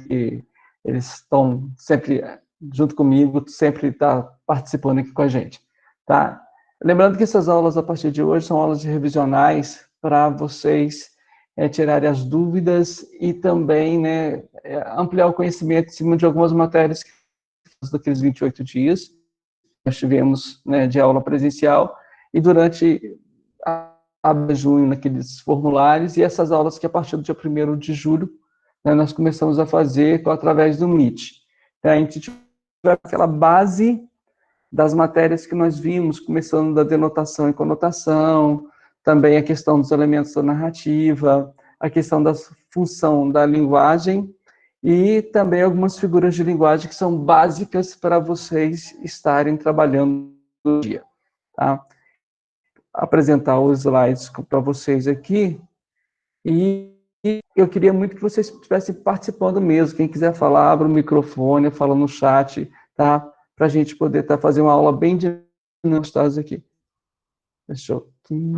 que eles estão sempre junto comigo, sempre tá participando aqui com a gente, tá? Lembrando que essas aulas, a partir de hoje, são aulas de revisionais para vocês tirarem as dúvidas e também, né, ampliar o conhecimento em cima de algumas matérias daqueles 28 dias que nós tivemos, né, de aula presencial, e durante a junho, naqueles formulários, e essas aulas que a partir do dia 1º de julho, né, nós começamos a fazer através do Meet. Então, a gente tiver aquela base das matérias que nós vimos, começando da denotação e conotação, também a questão dos elementos da narrativa, a questão da função da linguagem, e também algumas figuras de linguagem que são básicas para vocês estarem trabalhando no dia. Tá? Apresentar os slides para vocês aqui, e eu queria muito que vocês estivessem participando mesmo. Quem quiser falar, abra o microfone, fala no chat, tá? Para a gente poder fazer uma aula bem dinâmica aqui. Deixa eu aqui.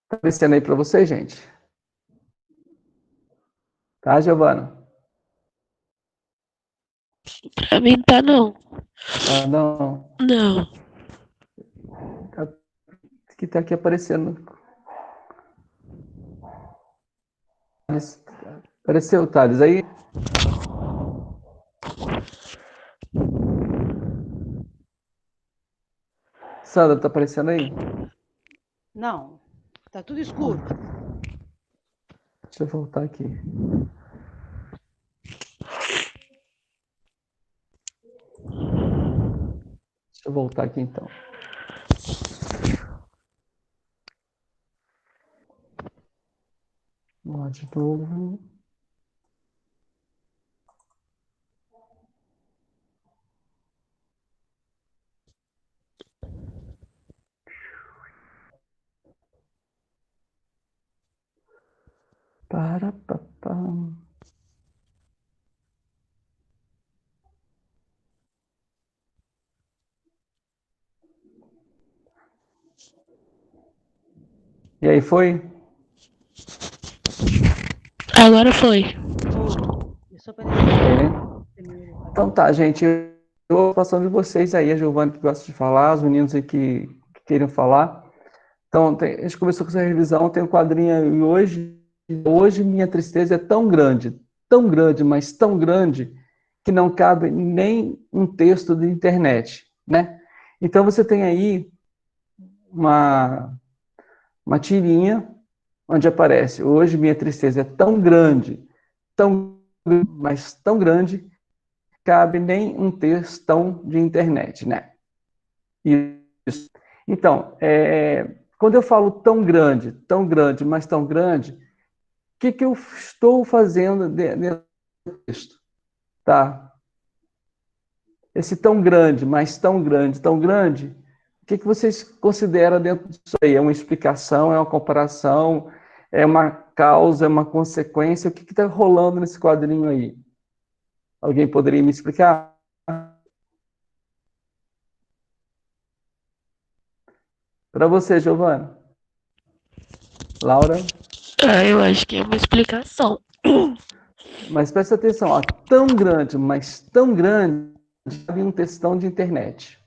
Tá aparecendo aí para vocês, gente? Tá, Giovana? Pra mim tá não. Ah, não. Não. Que tá aqui aparecendo. Apareceu, Thales, aí? Sandra, tá aparecendo aí? Não, tá tudo escuro. Deixa eu voltar aqui. Deixa eu voltar aqui, então. Vamos lá de novo. Para, papá. E aí, foi? Agora foi. Então tá, gente. Eu vou passando de vocês aí, a Giovana que gosta de falar, os meninos aí que queiram falar. Então, a gente começou com essa revisão, tem um quadrinho aí hoje minha tristeza é tão grande, mas tão grande, que não cabe nem um texto de internet, né? Então, você tem aí uma tirinha, onde aparece, hoje minha tristeza é tão, mas tão grande, cabe nem um textão de internet, né? Isso. Então, quando eu falo tão grande, mas tão grande, o que eu estou fazendo dentro do texto? Tá? Esse tão grande, mas tão grande, o que vocês consideram dentro disso aí? É uma explicação, é uma comparação, é uma causa, é uma consequência? O que está rolando nesse quadrinho aí? Alguém poderia me explicar? Para você, Giovana. Laura? Eu acho que é uma explicação. Mas presta atenção, ó, tão grande, mas tão grande, cabe um textão de internet.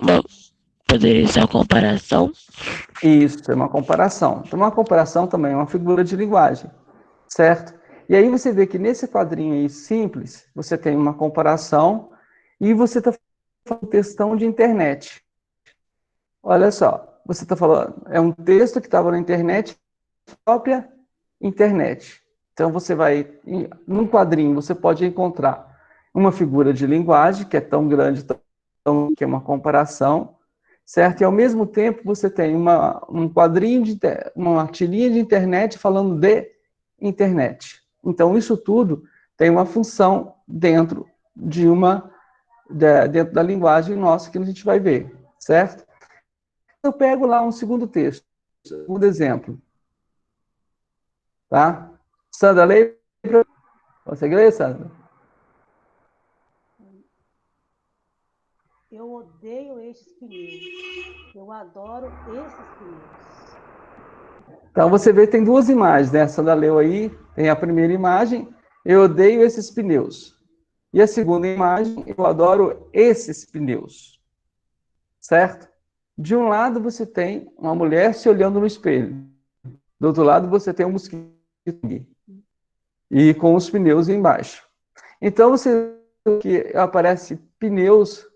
Bom, poderia ser uma comparação. Isso, é uma comparação. Então, uma comparação também é uma figura de linguagem, certo? E aí você vê que nesse quadrinho aí simples, você tem uma comparação e você está falando textão de internet. Olha só, você está falando, é um texto que estava na internet, própria internet. Então você vai, num quadrinho, você pode encontrar uma figura de linguagem que é tão grande, que é uma comparação, certo? E ao mesmo tempo você tem um quadrinho, uma tirinha de internet falando de internet. Então isso tudo tem uma função dentro dentro da linguagem nossa que a gente vai ver, certo? Eu pego lá um segundo texto, um segundo exemplo, tá? Sandra, lê. Consegue ler, Sandra? Eu odeio estes pneus. Eu adoro esses pneus. Então você vê que tem duas imagens, né? A Sandra leu aí, tem a primeira imagem, eu odeio esses pneus. E a segunda imagem, eu adoro esses pneus. Certo? De um lado você tem uma mulher se olhando no espelho. Do outro lado você tem um mosquito e com os pneus embaixo. Então você vê que aparece pneus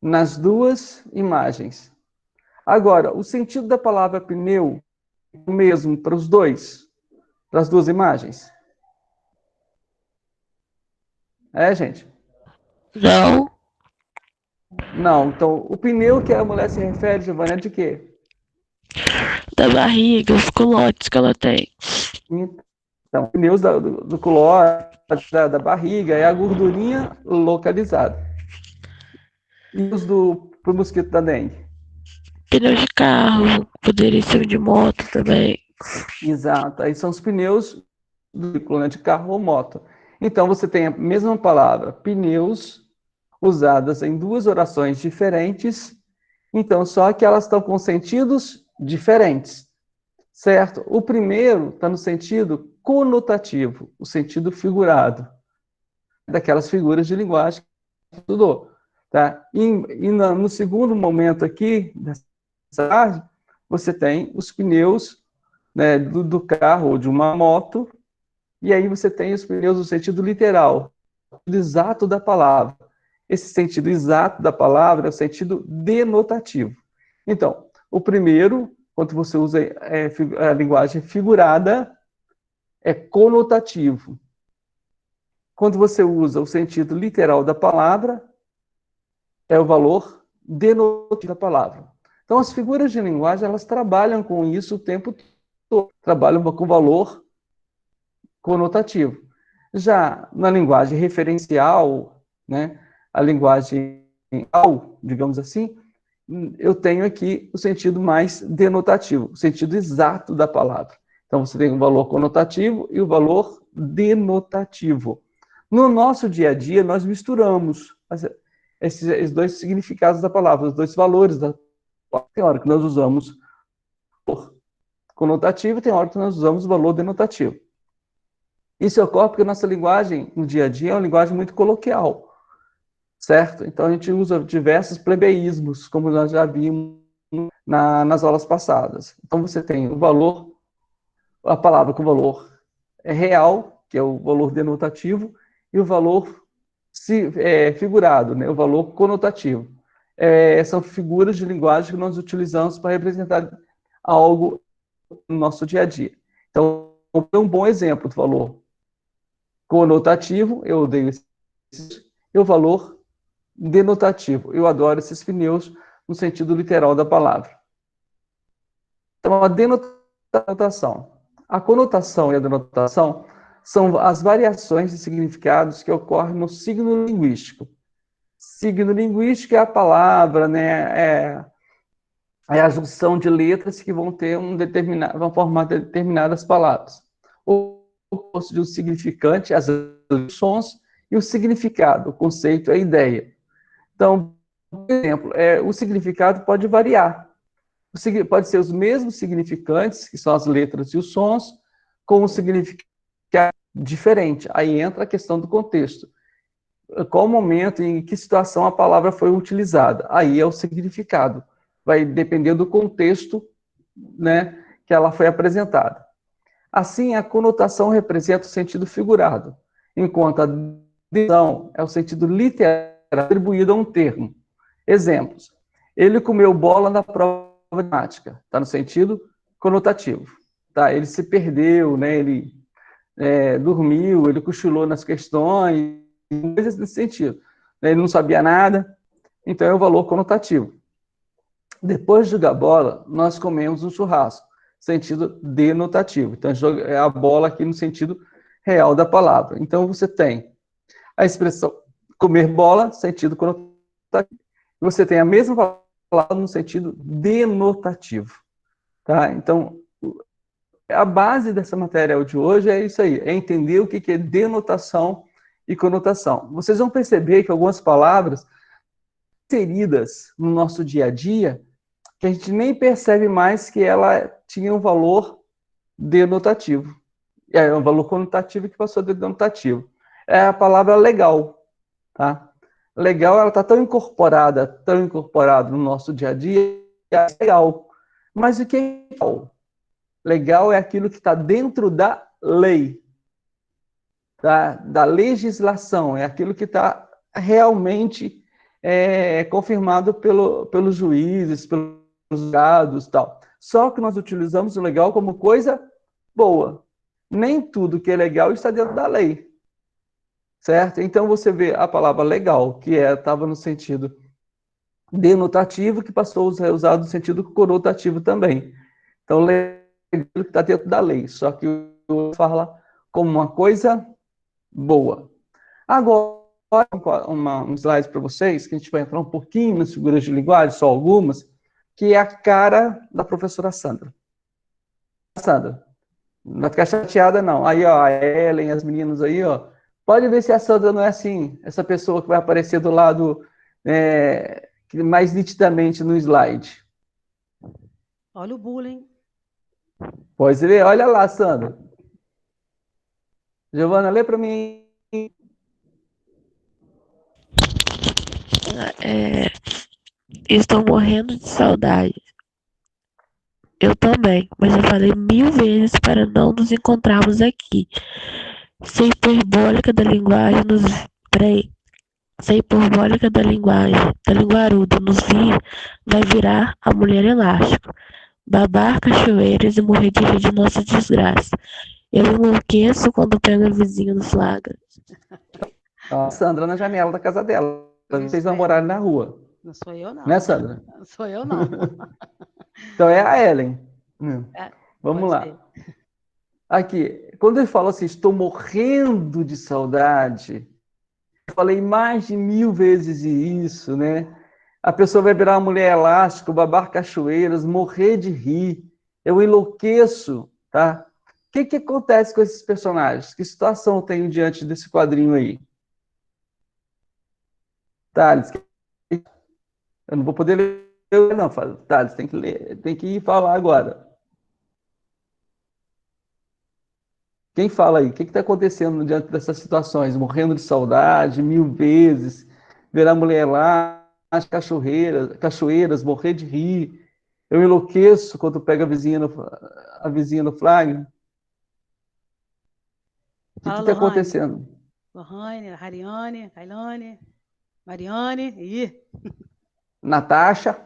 nas duas imagens. Agora, o sentido da palavra pneu é o mesmo para os dois, para as duas imagens? É, gente? Não, Não. Então, o pneu que a mulher se refere, Giovana, é de quê? da barriga, os culotes que ela tem. Então, pneus do culote, da barriga, é a gordurinha localizada. E os pro mosquito da dengue? Pneu de carro, poderia ser de moto também. Exato. Aí são os pneus do veículo, né, de carro ou moto. Então, você tem a mesma palavra, pneus, usadas em duas orações diferentes, então, só que elas estão com sentidos diferentes, certo? O primeiro está no sentido conotativo, o sentido figurado, daquelas figuras de linguagem que estudou, tá? No segundo momento aqui, dessa tarde, você tem os pneus, né, do carro ou de uma moto, e aí você tem os pneus no sentido literal, o exato da palavra. Esse sentido exato da palavra é o sentido denotativo. Então, o primeiro, quando você usa a linguagem figurada, é conotativo. Quando você usa o sentido literal da palavra, é o valor denotativo da palavra. Então, as figuras de linguagem, elas trabalham com isso o tempo todo, trabalham com valor conotativo. Já na linguagem referencial, né, a linguagem ao, digamos assim, eu tenho aqui o sentido mais denotativo, o sentido exato da palavra. Então, você tem o valor conotativo e o valor denotativo. No nosso dia a dia, nós misturamos esses dois significados da palavra, os dois valores da palavra. Tem hora que nós usamos o conotativo e tem hora que nós usamos o valor denotativo. Isso ocorre porque a nossa linguagem, no dia a dia, é uma linguagem muito coloquial, certo? Então, a gente usa diversos plebeísmos, como nós já vimos nas aulas passadas. Então, você tem o valor, a palavra com valor é real, que é o valor denotativo, e o valor figurado, né? O valor conotativo. São figuras de linguagem que nós utilizamos para representar algo no nosso dia a dia. Então, um bom exemplo do valor conotativo, eu odeio esse, e o valor denotativo, eu adoro esses pneus no sentido literal da palavra. Então, a denotação. A conotação e a denotação são as variações de significados que ocorrem no signo linguístico. Signo linguístico é a palavra, né? É a junção de letras que vão ter vão formar determinadas palavras. O composto de um significante, as sons, e o significado, o conceito, a ideia. Então, por exemplo, o significado pode variar. Pode ser os mesmos significantes, que são as letras e os sons, com um significado diferente. Aí entra a questão do contexto. Qual momento, em que situação a palavra foi utilizada? Aí é o significado. Vai depender do contexto, né, que ela foi apresentada. Assim, a conotação representa o sentido figurado, enquanto a denotação é o sentido literal atribuído a um termo. Exemplos. Ele comeu bola na prova de matemática. Está no sentido conotativo. Tá? Ele se perdeu, né? Ele dormiu, ele cochilou nas questões, coisas nesse sentido. Ele não sabia nada, então é o valor conotativo. Depois de jogar bola, nós comemos um churrasco, sentido denotativo. Então, é a bola aqui no sentido real da palavra. Então, você tem a expressão comer bola, sentido conotativo. Você tem a mesma palavra no sentido denotativo. Tá? Então, a base dessa matéria de hoje é isso aí, é entender o que é denotação e conotação. Vocês vão perceber que algumas palavras inseridas no nosso dia a dia, que a gente nem percebe mais que ela tinha um valor denotativo. É um valor conotativo que passou de denotativo. É a palavra legal, tá? Legal, ela está tão incorporada no nosso dia a dia, é legal. Mas o que é legal? Legal é aquilo que está dentro da lei, da legislação, é aquilo que está realmente confirmado pelos juízes, pelos julgados e tal. Só que nós utilizamos o legal como coisa boa. Nem tudo que é legal está dentro da lei, certo? Então você vê a palavra legal, que estava no sentido denotativo, que passou a ser usado no sentido conotativo também. Então, legal que está dentro da lei, só que o fala como uma coisa boa. Agora, um slide para vocês, que a gente vai entrar um pouquinho nas figuras de linguagem, só algumas, que é a cara da professora Sandra. Sandra, não vai ficar chateada, não. Aí, ó, a Ellen, as meninas aí, ó. Pode ver se a Sandra não é assim, essa pessoa que vai aparecer do lado mais nitidamente no slide. Olha o bullying. Pode ver, olha lá, Sandra. Giovana, lê para mim. Estou morrendo de saudade. Eu também, mas eu falei 1000 vezes para não nos encontrarmos aqui. Se a hiperbólica da linguagem nos... Peraí. Se a hiperbólica da linguaruda nos vir, vai virar a mulher elástico. Babar cachoeiras e morrer de rir de nossa desgraça. Eu enlouqueço quando pego a vizinha no flagra. A Sandra na janela da casa dela. Vocês namorarem na rua. Não sou eu, não. Né, Sandra? Não sou eu, não. Então é a Ellen. Vamos lá. Ser. Aqui, quando ele fala assim, estou morrendo de saudade, eu falei mais de 1000 vezes isso, né? A pessoa vai virar uma mulher elástica, babar cachoeiras, morrer de rir. Eu enlouqueço, tá? O que acontece com esses personagens? Que situação eu tenho diante desse quadrinho aí? Thales, eu não vou poder ler, não. Thales, tem que ler, tem que ir falar agora. Quem fala aí? O que está acontecendo diante dessas situações? Morrendo de saudade, 1000 vezes, ver a mulher lá, as cachoeiras, morrer de rir. Eu enlouqueço quando pego a vizinha no flagra. O que está acontecendo? Lohane, Hariane, Kailane, Mariane, Natasha,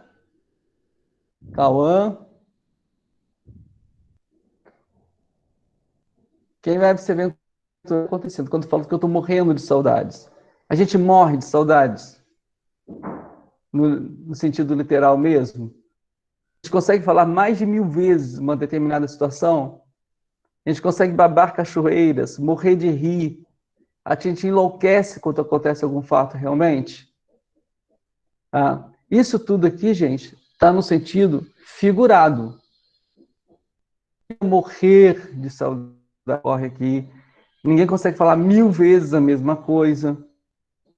Cauã. Quem vai observar o que está acontecendo quando eu falo que eu estou morrendo de saudades? A gente morre de saudades, no sentido literal mesmo. A gente consegue falar mais de 1000 vezes uma determinada situação. A gente consegue babar cachoeiras, morrer de rir. A gente enlouquece quando acontece algum fato realmente. Isso tudo aqui, gente, está no sentido figurado. Morrer de saudade corre aqui. Ninguém consegue falar 1000 vezes a mesma coisa.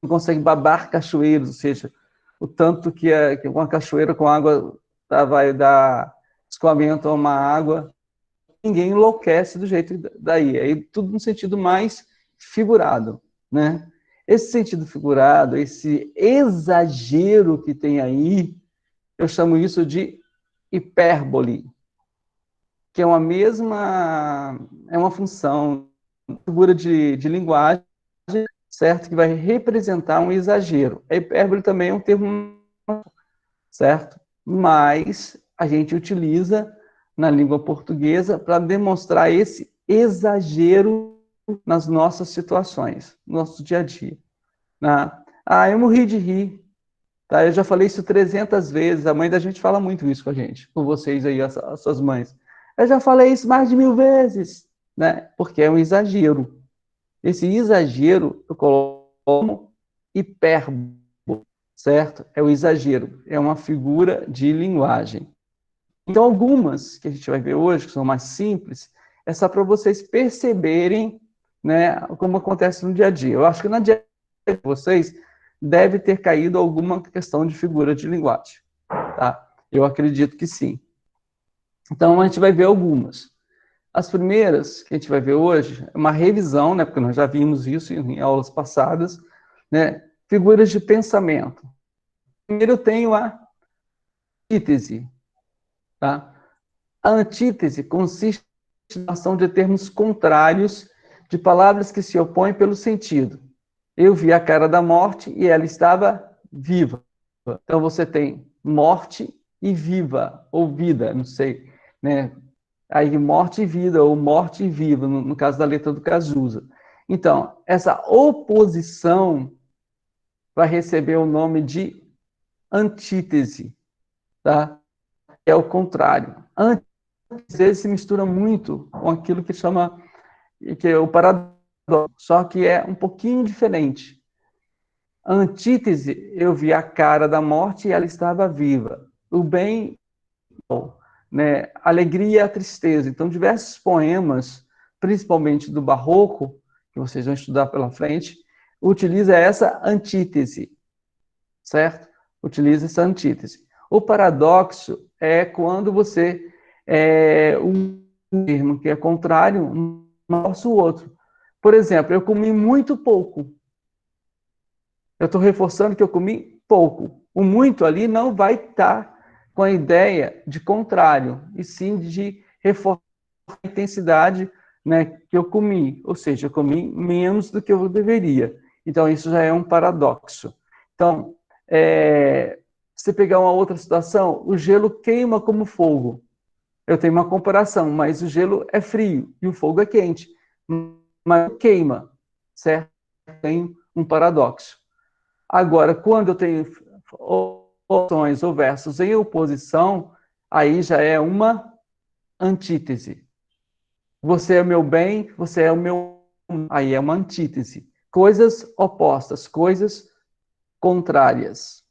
Não consegue babar cachoeiras, ou seja, o tanto que uma cachoeira com água vai dar escoamento a uma água. Ninguém enlouquece do jeito daí. Aí tudo no sentido mais figurado, né? Esse sentido figurado, esse exagero que tem aí, eu chamo isso de hipérbole, que é uma função, figura de linguagem, certo? Que vai representar um exagero. A hipérbole também é um termo, certo? Mas a gente utiliza na língua portuguesa para demonstrar esse exagero nas nossas situações, no nosso dia a dia. Eu morri de rir. Tá? Eu já falei isso 300 vezes. A mãe da gente fala muito isso com a gente, com vocês aí, as suas mães. Eu já falei isso mais de 1000 vezes, né? Porque é um exagero. Esse exagero eu coloco como hipérbole, certo? É o exagero, é uma figura de linguagem. Então, algumas que a gente vai ver hoje, que são mais simples, é só para vocês perceberem, né, como acontece no dia a dia. Eu acho que no dia a dia de vocês deve ter caído alguma questão de figura de linguagem. Tá? Eu acredito que sim. Então, a gente vai ver algumas. As primeiras que a gente vai ver hoje é uma revisão, né, porque nós já vimos isso em aulas passadas, né, figuras de pensamento. Primeiro eu tenho a antítese, tá? A antítese consiste na ação de termos contrários de palavras que se opõem pelo sentido. Eu vi a cara da morte e ela estava viva. Então você tem morte e viva, ou vida, não sei, né? Aí morte e vida, ou morte e viva, no caso da letra do Cazuza. Então, essa oposição vai receber o nome de antítese, tá? É o contrário. Antítese se mistura muito com aquilo que chama, que é o paradoxo, só que é um pouquinho diferente. A antítese, eu vi a cara da morte e ela estava viva. O bem, né, a alegria e a tristeza. Então, diversos poemas, principalmente do Barroco, que vocês vão estudar pela frente, utiliza essa antítese, certo? Utiliza essa antítese. O paradoxo é quando você um termo que é contrário não força o outro. Por exemplo, eu comi muito pouco. Eu estou reforçando que eu comi pouco. O muito ali não vai estar com a ideia de contrário, e sim de reforçar a intensidade, né, que eu comi. Ou seja, eu comi menos do que eu deveria. Então, isso já é um paradoxo. Então, se você pegar uma outra situação, o gelo queima como fogo. Eu tenho uma comparação, mas o gelo é frio e o fogo é quente. Mas queima, certo? Tem um paradoxo. Agora, quando eu tenho opções ou versos em oposição, aí já é uma antítese. Você é o meu bem, você é o meu... Aí é uma antítese. Coisas opostas, coisas contrárias.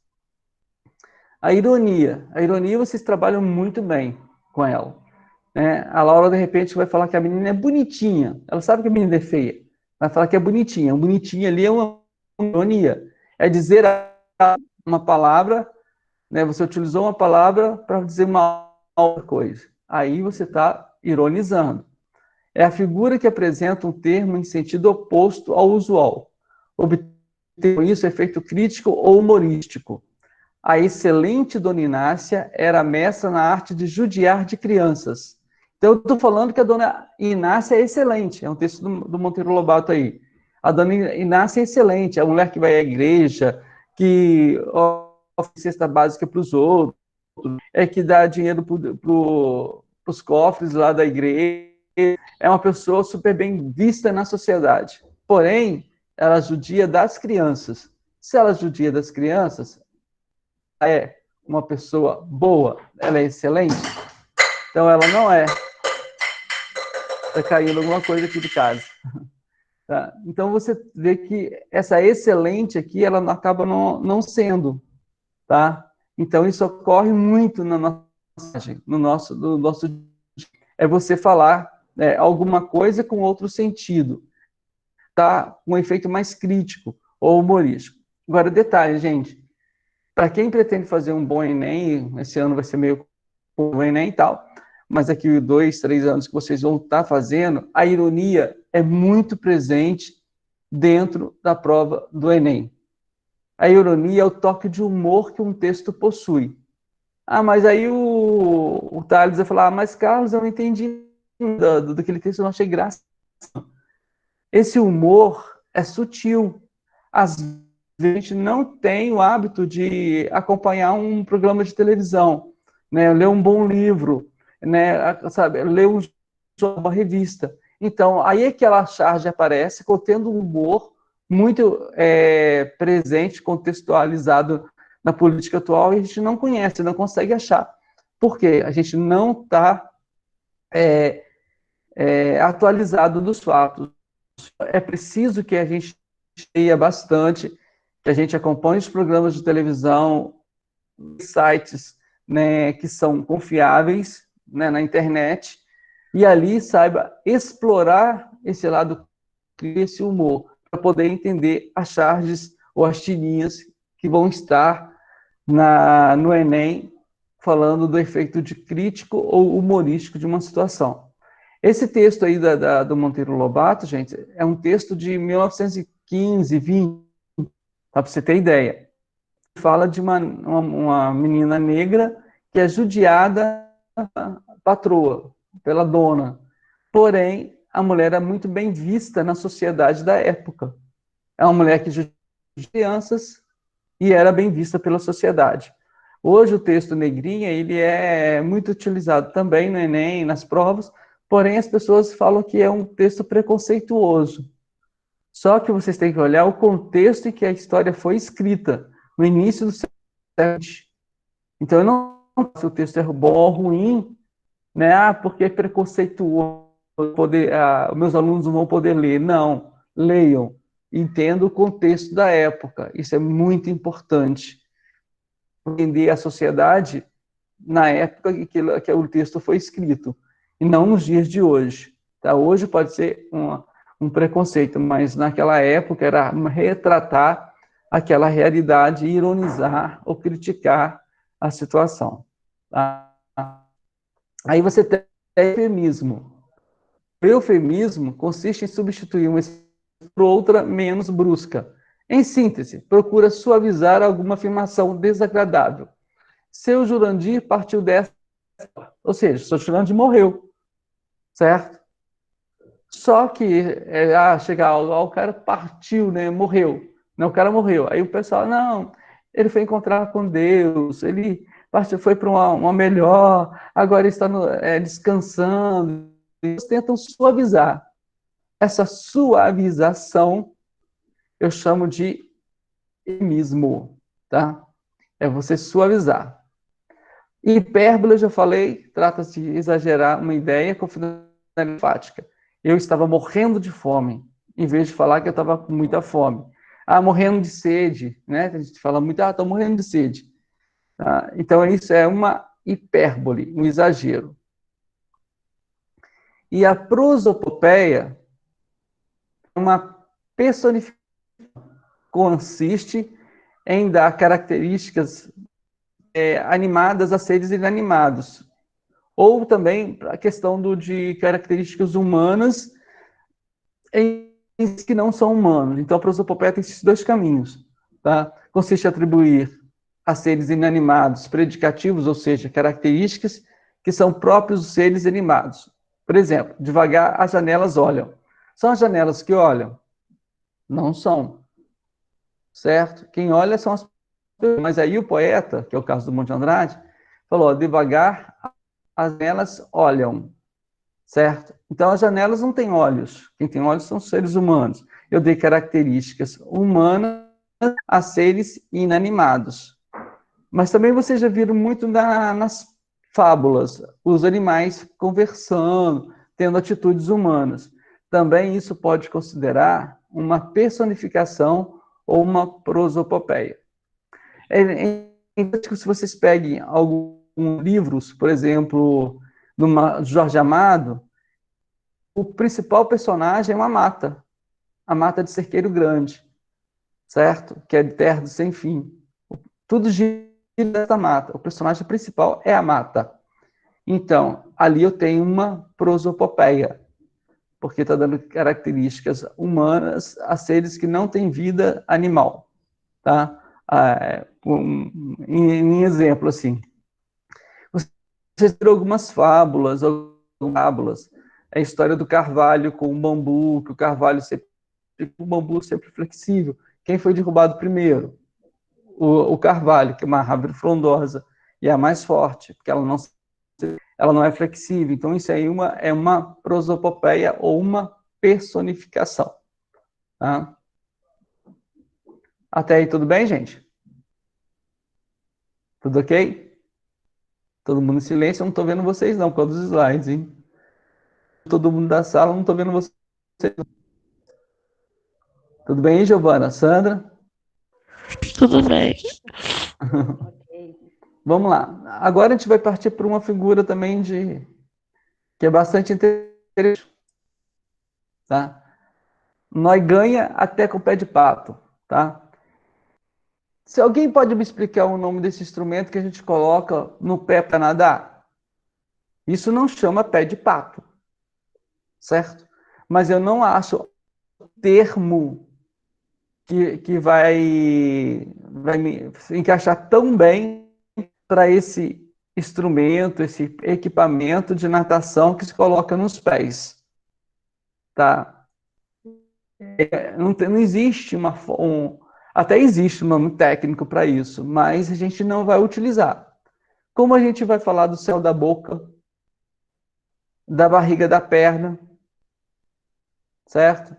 A ironia vocês trabalham muito bem com ela. Né? A Laura, de repente, vai falar que a menina é bonitinha. Ela sabe que a menina é feia. Vai falar que é bonitinha. O bonitinha ali é uma ironia. É dizer uma palavra, né? Você utilizou uma palavra para dizer uma outra coisa. Aí você está ironizando. É a figura que apresenta um termo em sentido oposto ao usual. Obter com isso efeito crítico ou humorístico. A excelente Dona Inácia era mestra na arte de judiar de crianças. Então, eu estou falando que a Dona Inácia é excelente. É um texto do Monteiro Lobato aí. A Dona Inácia é excelente. É a mulher que vai à igreja, que oferece cesta básica para os outros, que dá dinheiro para os cofres lá da igreja. É uma pessoa super bem vista na sociedade. Porém, ela judia das crianças. Se ela judia das crianças, é uma pessoa boa, ela é excelente, então ela não é. Está caindo alguma coisa aqui de casa. Tá? Então você vê que essa excelente aqui, ela acaba não sendo, tá? Então isso ocorre muito no nosso é você falar alguma coisa com outro sentido, tá? Um efeito mais crítico ou humorístico. Agora, detalhe, gente. Para quem pretende fazer um bom Enem, esse ano vai ser meio o Enem e tal, mas daqui 2, 3 anos que vocês vão estar fazendo, a ironia é muito presente dentro da prova do Enem. A ironia é o toque de humor que um texto possui. Ah, mas aí o Thales vai falar, mas Carlos, eu não entendi daquele texto, eu não achei graça. Esse humor é sutil. Às vezes a gente não tem o hábito de acompanhar um programa de televisão, né? Ler um bom livro, né? Sabe? Ler uma revista. Então, aí é que a charge aparece, contendo um humor muito presente, contextualizado na política atual, e a gente não conhece, não consegue achar. Por quê? A gente não está atualizado dos fatos. É preciso que a gente leia bastante, que a gente acompanhe os programas de televisão, sites, né, que são confiáveis, né, na internet, e ali saiba explorar esse lado, esse humor, para poder entender as charges ou as tirinhas que vão estar no Enem falando do efeito de crítico ou humorístico de uma situação. Esse texto aí do Monteiro Lobato, gente, é um texto de 1915, 20, para você ter ideia. Fala de uma menina negra que é judiada patroa, pela dona. Porém, a mulher é muito bem vista na sociedade da época. É uma mulher que judia crianças e era bem vista pela sociedade. Hoje o texto negrinha, ele é muito utilizado também no Enem, nas provas, porém as pessoas falam que é um texto preconceituoso. Só que vocês têm que olhar o contexto em que a história foi escrita, no início do século XX. Então eu não sei se o texto é bom ou ruim, né? Porque é preconceituoso, meus alunos não vão poder ler. Não, leiam, entenda o contexto da época, isso é muito importante. Entender a sociedade na época que o texto foi escrito, e não nos dias de hoje. Tá? Hoje pode ser um preconceito, mas naquela época era retratar aquela realidade, ironizar ou criticar a situação. Tá? Aí você tem eufemismo. O eufemismo consiste em substituir uma expressão por outra menos brusca. Em síntese, procura suavizar alguma afirmação desagradável. Seu Jurandir partiu dessa, ou seja, seu Jurandir morreu, certo? Só que, chega o cara partiu, né, morreu. Não, o cara morreu. Aí o pessoal, não, ele foi encontrar com Deus, ele partiu, foi para uma melhor, agora está descansando. Eles tentam suavizar. Essa suavização eu chamo de eufemismo, tá? É você suavizar. Hipérbole, eu já falei, trata-se de exagerar uma ideia com finalidade enfática. Eu estava morrendo de fome, em vez de falar que eu estava com muita fome. Morrendo de sede, né? A gente fala muito, estou morrendo de sede. Tá? Então, isso é uma hipérbole, um exagero. E a prosopopeia é uma personificação, consiste em dar características animadas a seres inanimados. Ou também a questão de características humanas em que não são humanos. Então, a prosopopeia tem esses dois caminhos. Tá? Consiste em atribuir a seres inanimados predicativos, ou seja, características que são próprios dos seres animados. Por exemplo, devagar as janelas olham. São as janelas que olham? Não são. Certo? Quem olha são as pessoas. Mas aí o poeta, que é o caso do Monte Andrade, falou, devagar as janelas olham. Certo? Então, as janelas não têm olhos. Quem tem olhos são os seres humanos. Eu dei características humanas a seres inanimados. Mas também vocês já viram muito nas fábulas, os animais conversando, tendo atitudes humanas. Também isso pode considerar uma personificação ou uma prosopopeia. É interessante que se vocês peguem alguns livros, por exemplo, do Jorge Amado, o principal personagem é uma mata, a mata de Cerqueiro Grande, certo? Que é de terra do sem fim. Tudo gira dessa mata. O personagem principal é a mata. Então, ali eu tenho uma prosopopeia, porque está dando características humanas a seres que não têm vida animal. Tá? Em exemplo, assim, vocês viram algumas fábulas, a história do carvalho com o bambu, que o bambu sempre flexível. Quem foi derrubado primeiro? O carvalho, que é uma árvore frondosa, e é a mais forte, porque ela não é flexível. Então, isso aí é uma prosopopeia ou uma personificação. Tá? Até aí, tudo bem, gente? Tudo ok? Todo mundo em silêncio, eu não estou vendo vocês não, por causa dos slides, hein? Todo mundo da sala, não estou vendo vocês. Tudo bem, Giovana? Sandra? Tudo bem. Vamos lá. Agora a gente vai partir para uma figura também que é bastante interessante. Tá? Nós ganha até com o pé de pato. Tá? Se alguém pode me explicar o nome desse instrumento que a gente coloca no pé para nadar? Isso não chama pé de pato, certo? Mas eu não acho termo que vai me encaixar tão bem para esse instrumento, esse equipamento de natação que se coloca nos pés, tá? Não existe até existe um nome técnico para isso, mas a gente não vai utilizar. Como a gente vai falar do céu da boca, da barriga da perna, certo?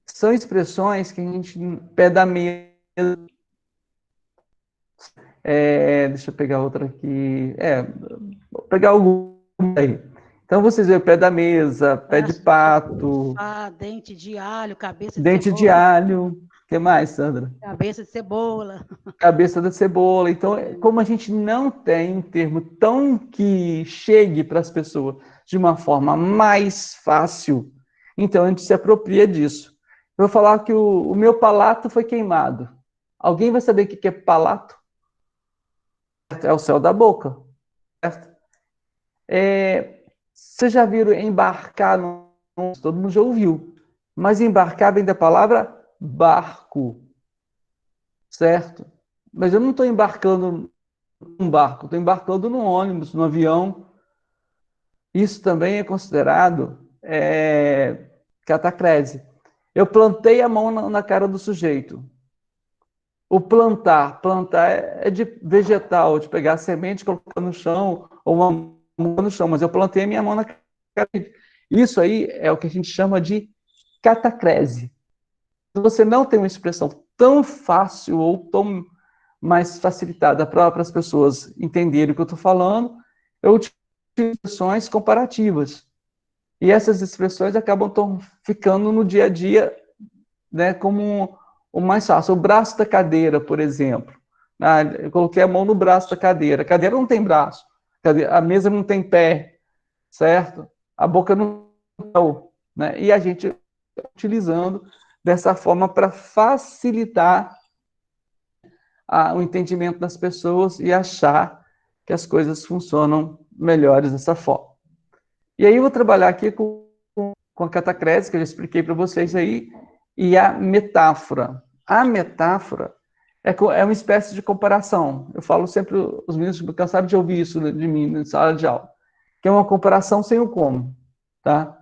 São expressões que a gente, pé da mesa, deixa eu pegar outra aqui, vou pegar algum aí. Então, vocês veem pé da mesa, pé de Braço de pato, dente de alho, cabeça de dente de cebola. alho, o que mais, Sandra? Cabeça de cebola. Cabeça da cebola. Então, como a gente não tem um termo tão que chegue para as pessoas de uma forma mais fácil, então a gente se apropria disso. Eu vou falar que o meu palato foi queimado. Alguém vai saber o que é palato? É o céu da boca, certo? Vocês já viram embarcar? Todo mundo já ouviu. Mas embarcar vem da palavra barco, certo? Mas eu não estou embarcando num barco, estou embarcando num ônibus, num avião. Isso também é considerado catacrese. Eu plantei a mão na cara do sujeito. O plantar é de vegetal, de pegar a semente, colocar no chão, ou uma mão no chão, mas eu plantei a minha mão na cara. Isso aí é o que a gente chama de catacrese. Se você não tem uma expressão tão fácil ou tão mais facilitada para as pessoas entenderem o que eu estou falando, eu utilizo expressões comparativas. E essas expressões acabam ficando no dia a dia, né, como o mais fácil. O braço da cadeira, por exemplo. Eu coloquei a mão no braço da cadeira. A cadeira não tem braço. A mesa não tem pé, certo? A boca não tem, né? E a gente utilizando dessa forma para facilitar o entendimento das pessoas e achar que as coisas funcionam melhores dessa forma. E aí eu vou trabalhar aqui com a catacrese, que eu já expliquei para vocês aí, e a metáfora. A metáfora é uma espécie de comparação. Eu falo sempre, os meninos cansaram de ouvir isso de mim na sala de aula, que é uma comparação sem o como, tá?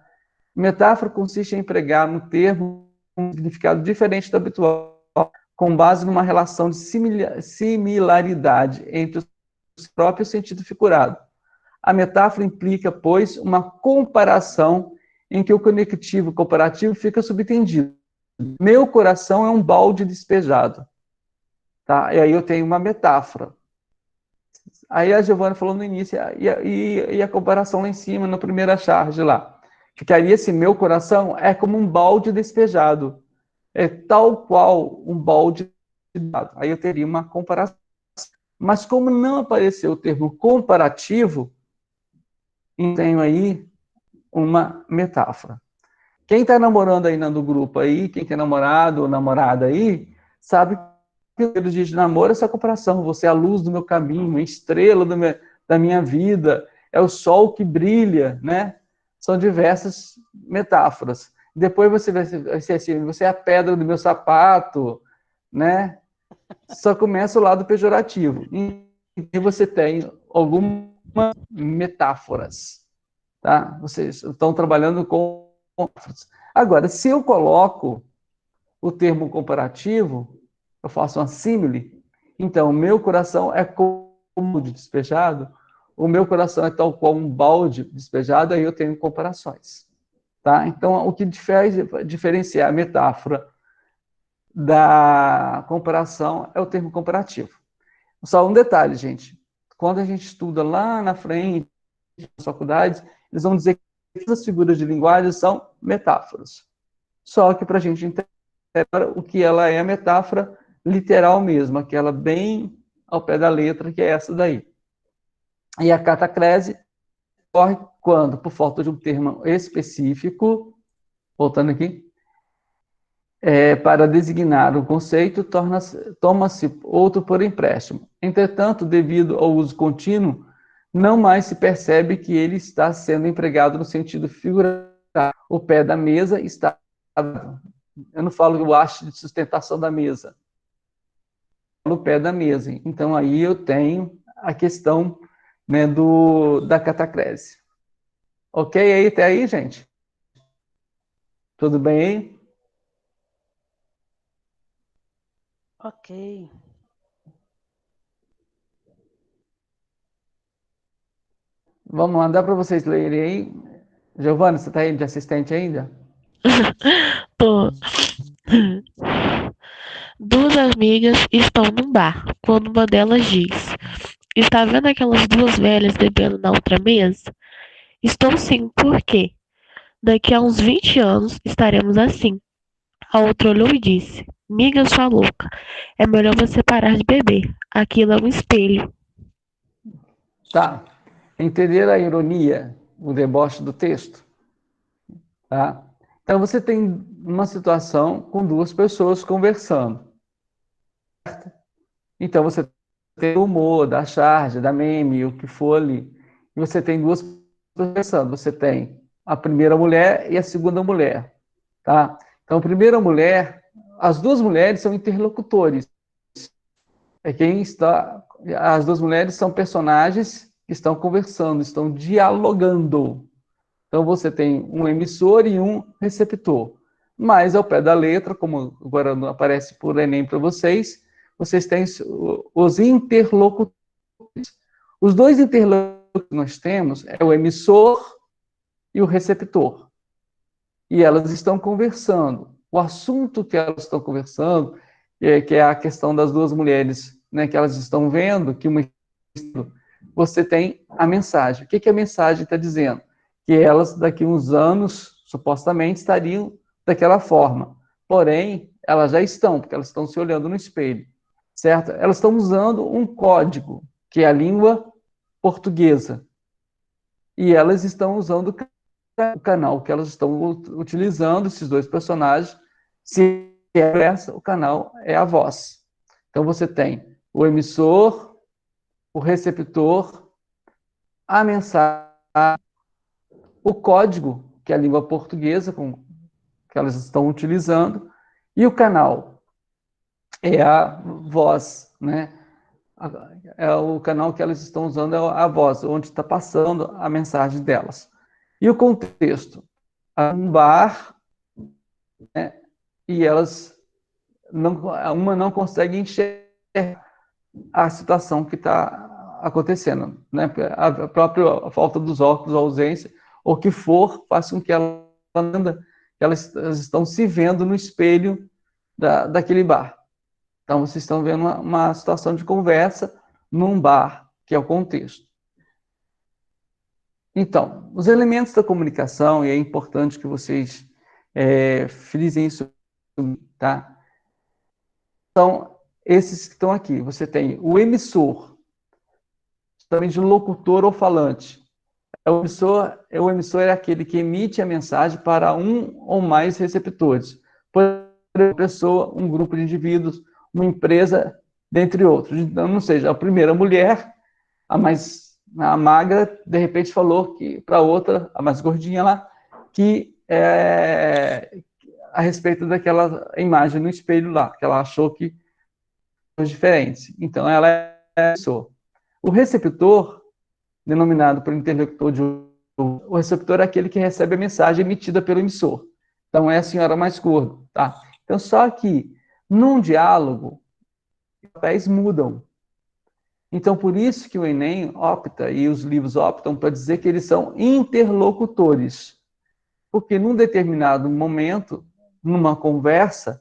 Metáfora consiste em empregar no termo um significado diferente do habitual, com base numa relação de similaridade entre o próprio sentido figurado. A metáfora implica, pois, uma comparação em que o conectivo comparativo fica subtendido. Meu coração é um balde despejado. Tá? E aí eu tenho uma metáfora. Aí a Giovana falou no início, e a comparação lá em cima, na primeira charge lá. Ficaria assim, meu coração é como um balde despejado. É tal qual um balde despejado. Aí eu teria uma comparação. Mas como não apareceu o termo comparativo, tenho aí uma metáfora. Quem está namorando aí no grupo aí, quem tem namorado ou namorada aí, sabe que o dia de namoro é essa comparação. Você é a luz do meu caminho, a estrela da minha vida, é o sol que brilha, né? São diversas metáforas. Depois você vai ser assim, você é a pedra do meu sapato, né? Só começa o lado pejorativo. E você tem algumas metáforas. Tá? Vocês estão trabalhando com metáforas. Agora, se eu coloco o termo comparativo, eu faço uma símile, então, o meu coração é como um balde despejado, o meu coração é tal qual um balde despejado, aí eu tenho comparações. Tá? Então, o que diferencia a metáfora da comparação é o termo comparativo. Só um detalhe, gente. Quando a gente estuda lá na frente, nas faculdades, eles vão dizer que as figuras de linguagem são metáforas. Só que para a gente entender o que ela é a metáfora literal mesmo, aquela bem ao pé da letra, que é essa daí. E a catacrese ocorre quando, por falta de um termo específico, voltando aqui, para designar o conceito, toma-se outro por empréstimo. Entretanto, devido ao uso contínuo, não mais se percebe que ele está sendo empregado no sentido figurado. O pé da mesa está... Eu não falo o haste de sustentação da mesa. No pé da mesa. Então, aí eu tenho a questão, né, da catacrese. Ok aí, até aí, gente? Tudo bem aí? Ok. Vamos lá, dá para vocês lerem aí? Giovana, você está aí de assistente ainda? Tô. Duas amigas estão num bar, quando uma delas diz: Está vendo aquelas duas velhas bebendo na outra mesa? Estou sim, por quê? Daqui a uns 20 anos estaremos assim. A outra olhou e disse: Miga, sua louca, é melhor você parar de beber. Aquilo é um espelho. Tá. Entenderam a ironia, o deboche do texto? Tá? Então, você tem uma situação com duas pessoas conversando. Então, você tem o humor, da charge, da meme, o que for ali. E você tem duas pessoas conversando. Você tem a primeira mulher e a segunda mulher. Tá? Então, a primeira mulher, as duas mulheres são interlocutores. As duas mulheres são personagens que estão conversando, estão dialogando. Então, você tem um emissor e um receptor. Mas, ao pé da letra, como agora não aparece por Enem para vocês têm os interlocutores. Os dois interlocutores que nós temos é o emissor e o receptor. E elas estão conversando. O assunto que elas estão conversando, que é a questão das duas mulheres, né, que elas estão vendo, você tem a mensagem. O que a mensagem está dizendo? Que elas, daqui a uns anos, supostamente, estariam daquela forma. Porém, elas já estão, porque elas estão se olhando no espelho, certo? Elas estão usando um código, que é a língua portuguesa. E elas estão usando o canal que elas estão utilizando, esses dois personagens, se é o canal é a voz. Então, você tem o emissor, o receptor, a mensagem, o código, que é a língua portuguesa, que elas estão utilizando, e o canal é a voz, né? É o canal que elas estão usando, é a voz, onde está passando a mensagem delas. E o contexto? Um bar, né? E elas, uma não consegue enxergar a situação que está acontecendo, né? A própria falta dos óculos, a ausência, ou o que for, faz com que elas estão se vendo no espelho daquele bar. Então, vocês estão vendo uma situação de conversa num bar, que é o contexto. Então, os elementos da comunicação, e é importante que vocês frisem isso, tá? Então, esses que estão aqui. Você tem o emissor, também de locutor ou falante. O emissor é aquele que emite a mensagem para um ou mais receptores. Por exemplo, uma pessoa, um grupo de indivíduos, uma empresa, dentre outros. Então, não seja a primeira mulher, a magra, de repente falou que para outra, a mais gordinha lá, que a respeito daquela imagem no espelho lá, que ela achou que eram diferentes. Então, ela é emissor. O receptor, denominado por interlocutor o receptor é aquele que recebe a mensagem emitida pelo emissor. Então, é a senhora mais gorda, tá? Então, só que, num diálogo, os papéis mudam. Então, por isso que o Enem opta, e os livros optam, para dizer que eles são interlocutores. Porque, num determinado momento, numa conversa,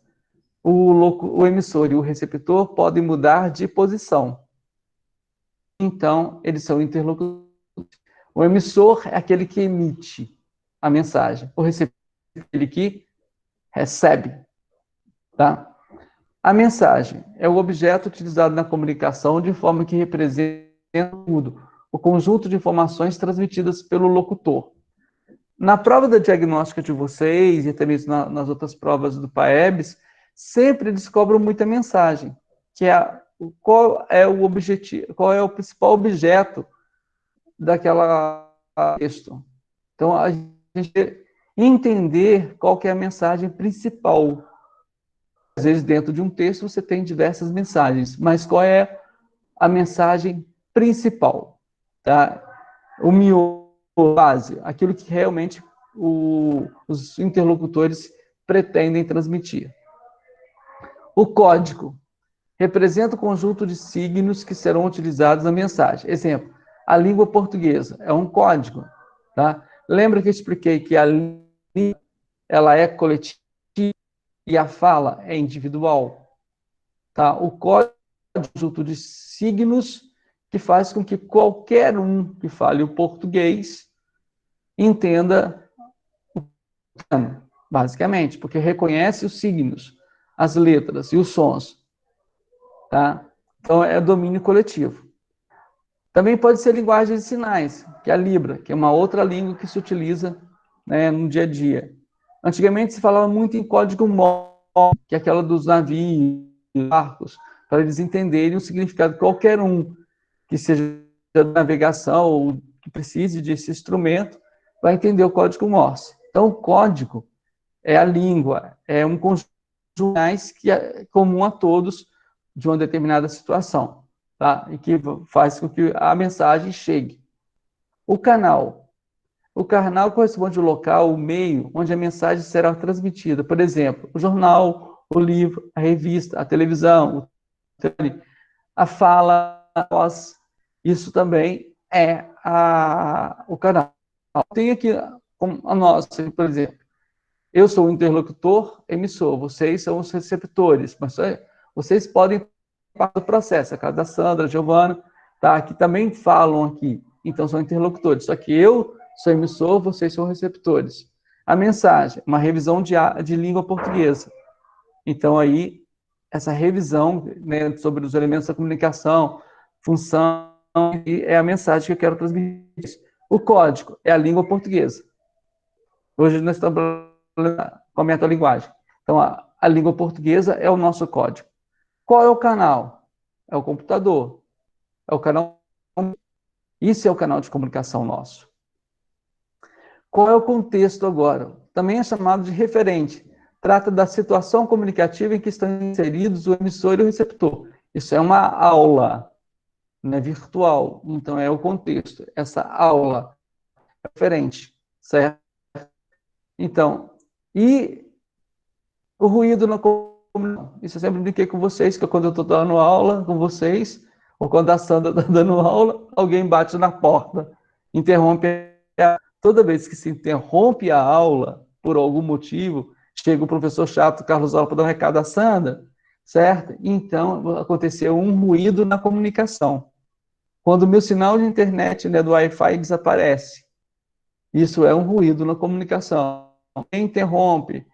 o emissor e o receptor podem mudar de posição. Então, eles são interlocutores. O emissor é aquele que emite a mensagem. O receptor é aquele que recebe. Tá? A mensagem é o objeto utilizado na comunicação de forma que representa tudo, o conjunto de informações transmitidas pelo locutor. Na prova da diagnóstica de vocês, e também nas outras provas do PAEBS, sempre eles cobram muita mensagem, que é qual é o objetivo, qual é o principal objeto daquela texto. Então, a gente entender qual que é a mensagem principal. Às vezes, dentro de um texto, você tem diversas mensagens, mas qual é a mensagem principal? Tá? O miolo, base, aquilo que realmente os interlocutores pretendem transmitir. O código representa o conjunto de signos que serão utilizados na mensagem. Exemplo, a língua portuguesa é um código. Tá? Lembra que eu expliquei que a língua ela é coletiva e a fala é individual? Tá? O código é um conjunto de signos que faz com que qualquer um que fale o português entenda o plano, basicamente, porque reconhece os signos, as letras e os sons. Tá? Então, é domínio coletivo. Também pode ser linguagem de sinais, que é a Libra, que é uma outra língua que se utiliza, né, no dia a dia. Antigamente se falava muito em código Morse, que é aquela dos navios, barcos, para eles entenderem o significado de qualquer um que seja de navegação ou que precise desse instrumento, vai entender o código Morse. Então, o código é a língua, é um conjunto de sinais que é comum a todos de uma determinada situação, tá? E que faz com que a mensagem chegue. O canal. O canal corresponde ao local, o meio, onde a mensagem será transmitida. Por exemplo, o jornal, o livro, a revista, a televisão, a fala, a voz. Isso também é o canal. Tem aqui a nossa, por exemplo. Eu sou o interlocutor, emissor, vocês são os receptores, mas vocês podem participar do processo. A casa da Sandra, a Giovana, tá? Que também falam aqui, então são interlocutores. Só que eu sou emissor, vocês são receptores. A mensagem, uma revisão de língua portuguesa. Então aí, essa revisão, né, sobre os elementos da comunicação, função, é a mensagem que eu quero transmitir. O código é a língua portuguesa. Hoje nós estamos com a metalinguagem. Então, a língua portuguesa é o nosso código. Qual é o canal? É o computador. É o canal. Isso é o canal de comunicação nosso. Qual é o contexto agora? Também é chamado de referente. Trata da situação comunicativa em que estão inseridos o emissor e o receptor. Isso é uma aula, né, virtual. Então, é o contexto. Essa aula é referente, certo? Então, e o ruído na comunicação. Isso eu sempre brinquei com vocês, que quando eu estou dando aula com vocês, ou quando a Sandra está dando aula, alguém bate na porta, interrompe. Toda vez que se interrompe a aula, por algum motivo, chega o professor chato, Carlos Aula, para dar um recado à Sandra, certo? Então, aconteceu um ruído na comunicação. Quando o meu sinal de internet, né, do Wi-Fi desaparece, isso é um ruído na comunicação. Interrompe,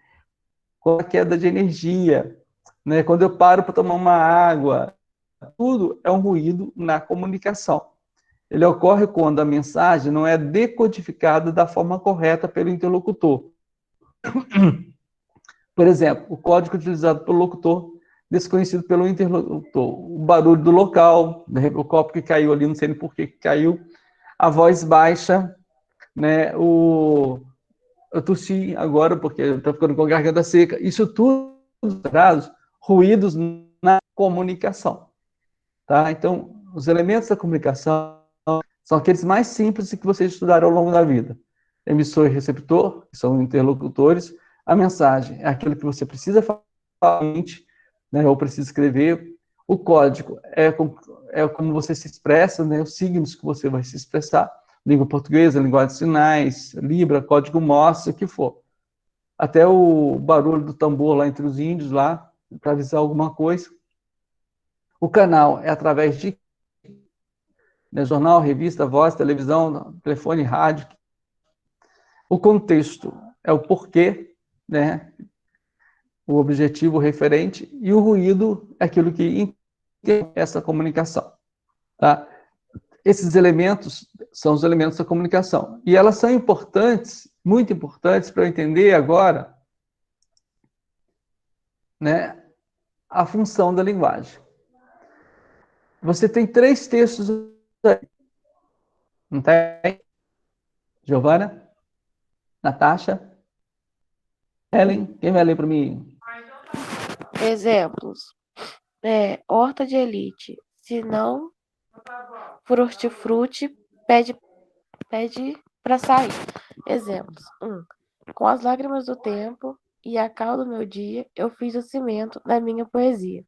com a queda de energia, né? Quando eu paro para tomar uma água, tudo é um ruído na comunicação. Ele ocorre quando a mensagem não é decodificada da forma correta pelo interlocutor. Por exemplo, o código utilizado pelo locutor, desconhecido pelo interlocutor. O barulho do local, o copo que caiu ali, não sei nem por que caiu, a voz baixa, né? Eu tossi agora porque eu estou ficando com a garganta seca. Isso tudo traz ruídos na comunicação. Tá? Então, os elementos da comunicação são aqueles mais simples que vocês estudaram ao longo da vida. Emissor e receptor, que são interlocutores. A mensagem é aquilo que você precisa falar, né, ou precisa escrever. O código é como você se expressa, né, os signos que você vai se expressar. Língua portuguesa, linguagem de sinais, Libra, código Morse, o que for. Até o barulho do tambor lá entre os índios, lá, para avisar alguma coisa. O canal é através de, né, jornal, revista, voz, televisão, telefone, rádio. O contexto é o porquê, né, o objetivo, o referente, e o ruído é aquilo que interrompe essa comunicação. Tá? Esses elementos são os elementos da comunicação. E elas são importantes muito importantes para eu entender agora, né, a função da linguagem. Você tem 3 textos aí, não tem? Giovana? Natasha? Ellen? Quem vai ler para mim? Exemplos. Horta de elite. Se não, frute pede para sair. Exemplos. 1. Com as lágrimas do tempo e a cal do meu dia, eu fiz o cimento da minha poesia.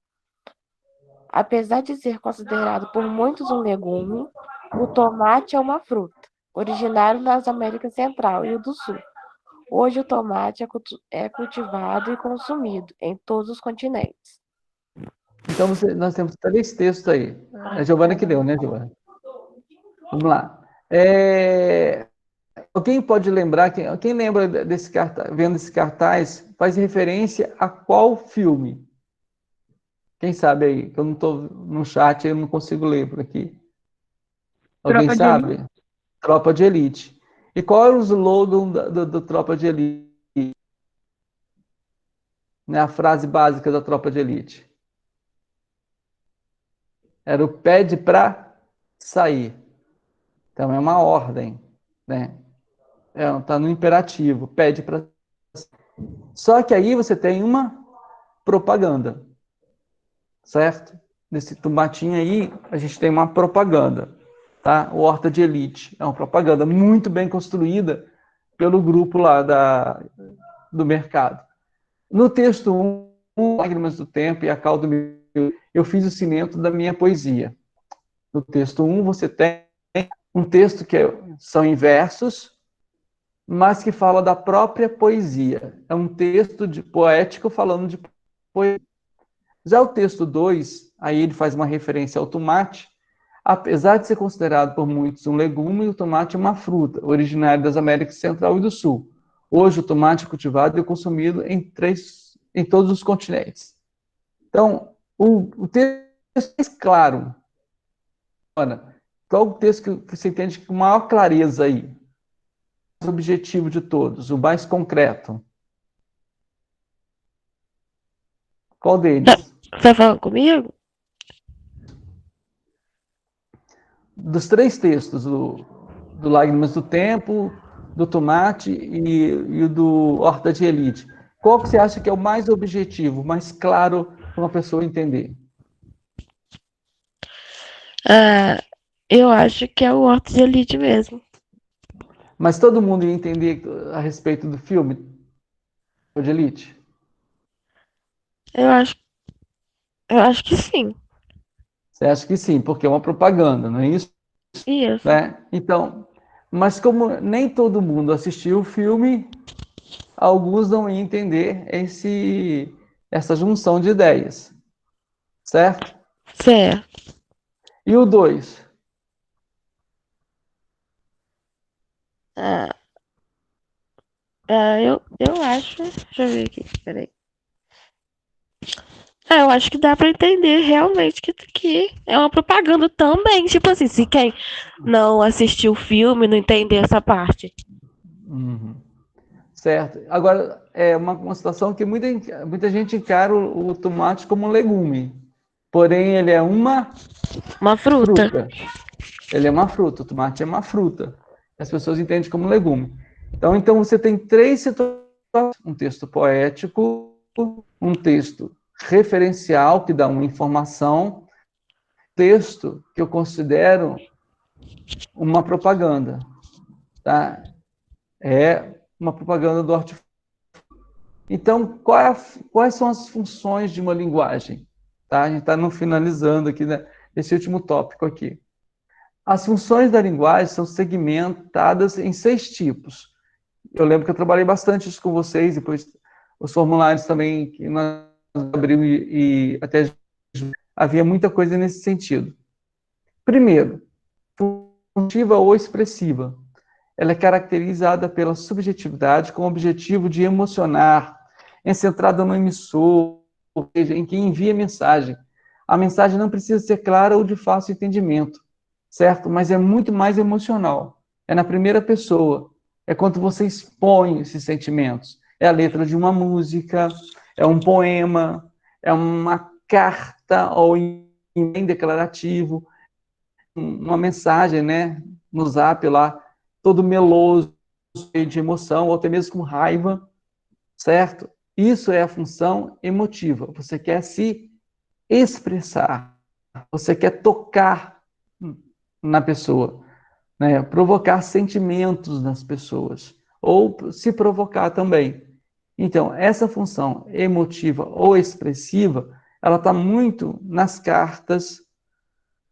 Apesar de ser considerado por muitos um legume, o tomate é uma fruta, originário das Américas Central e do Sul. Hoje o tomate é cultivado e consumido em todos os continentes. Então, nós temos 3 textos aí. É a Giovana que leu, né, Giovana? Vamos lá. Alguém pode lembrar, quem lembra desse cartaz, vendo esse cartaz, faz referência a qual filme? Quem sabe aí? Que eu não estou no chat, eu não consigo ler por aqui. Alguém Tropa de sabe? Elite. Tropa de Elite. E qual era o slogan do Tropa de Elite? Né, a frase básica da Tropa de Elite? Era o pede para sair. Então é uma ordem, né? Tá no imperativo, pede para. Só que aí você tem uma propaganda, certo? Nesse tomatinho aí, a gente tem uma propaganda, tá? O Horta de Elite é uma propaganda muito bem construída pelo grupo lá do mercado. No texto 1, Lágrimas do Tempo e a Cal do meu, eu fiz o cimento da minha poesia. No texto 1, você tem um texto que são em versos, mas que fala da própria poesia. É um texto poético falando de poesia. Já o texto 2, aí ele faz uma referência ao tomate. Apesar de ser considerado por muitos um legume, o tomate é uma fruta, originária das Américas Central e do Sul. Hoje o tomate é cultivado e consumido em todos os continentes. Então, o texto é mais claro. Ana, qual o texto que você entende com maior clareza aí? O objetivo de todos, o mais concreto. Qual deles? Você tá falando comigo? Dos 3 textos, do Lágrimas do Tempo, do Tomate e o do Horta de Elite, qual que você acha que é o mais objetivo, mais claro para uma pessoa entender? Eu acho que é o Horta de Elite mesmo. Mas todo mundo ia entender a respeito do filme de Elite? Eu acho, eu acho que sim. Você acha que sim, porque é uma propaganda, não é isso? Isso. Né? Então, mas como nem todo mundo assistiu o filme, alguns não iam entender essa junção de ideias, certo? Certo. E o 2? Ah, eu acho. Deixa eu ver aqui. Peraí. Eu acho que dá pra entender realmente que é uma propaganda também. Tipo assim, se quem não assistiu o filme não entender essa parte. Uhum. Certo. Agora, é uma situação que muita gente encara o tomate como um legume. Porém, ele é uma Uma fruta. fruta. Ele é uma fruta. O tomate é uma fruta. As pessoas entendem como legume. Então você tem 3 situações. Um texto poético, um texto referencial, que dá uma informação, texto que eu considero uma propaganda. Tá? É uma propaganda do hortifruti. Então, quais são as funções de uma linguagem? Tá? A gente está finalizando aqui, né, esse último tópico aqui. As funções da linguagem são segmentadas em 6 tipos. Eu lembro que eu trabalhei bastante isso com vocês, depois os formulários também que nós abrimos e até havia muita coisa nesse sentido. Primeiro, funtiva ou expressiva. Ela é caracterizada pela subjetividade com o objetivo de emocionar, é centrada no emissor, ou seja, em quem envia a mensagem. A mensagem não precisa ser clara ou de fácil entendimento, certo? Mas é muito mais emocional. É na primeira pessoa. é quando você expõe esses sentimentos. É a letra de uma música, é um poema, é uma carta ou em declarativo, uma mensagem, né, no Zap lá, todo meloso, cheio de emoção, ou até mesmo com raiva, certo? Isso é a função emotiva. Você quer se expressar, você quer tocar na pessoa, né? Provocar sentimentos nas pessoas, ou se provocar também. Então, essa função emotiva ou expressiva, ela está muito nas cartas,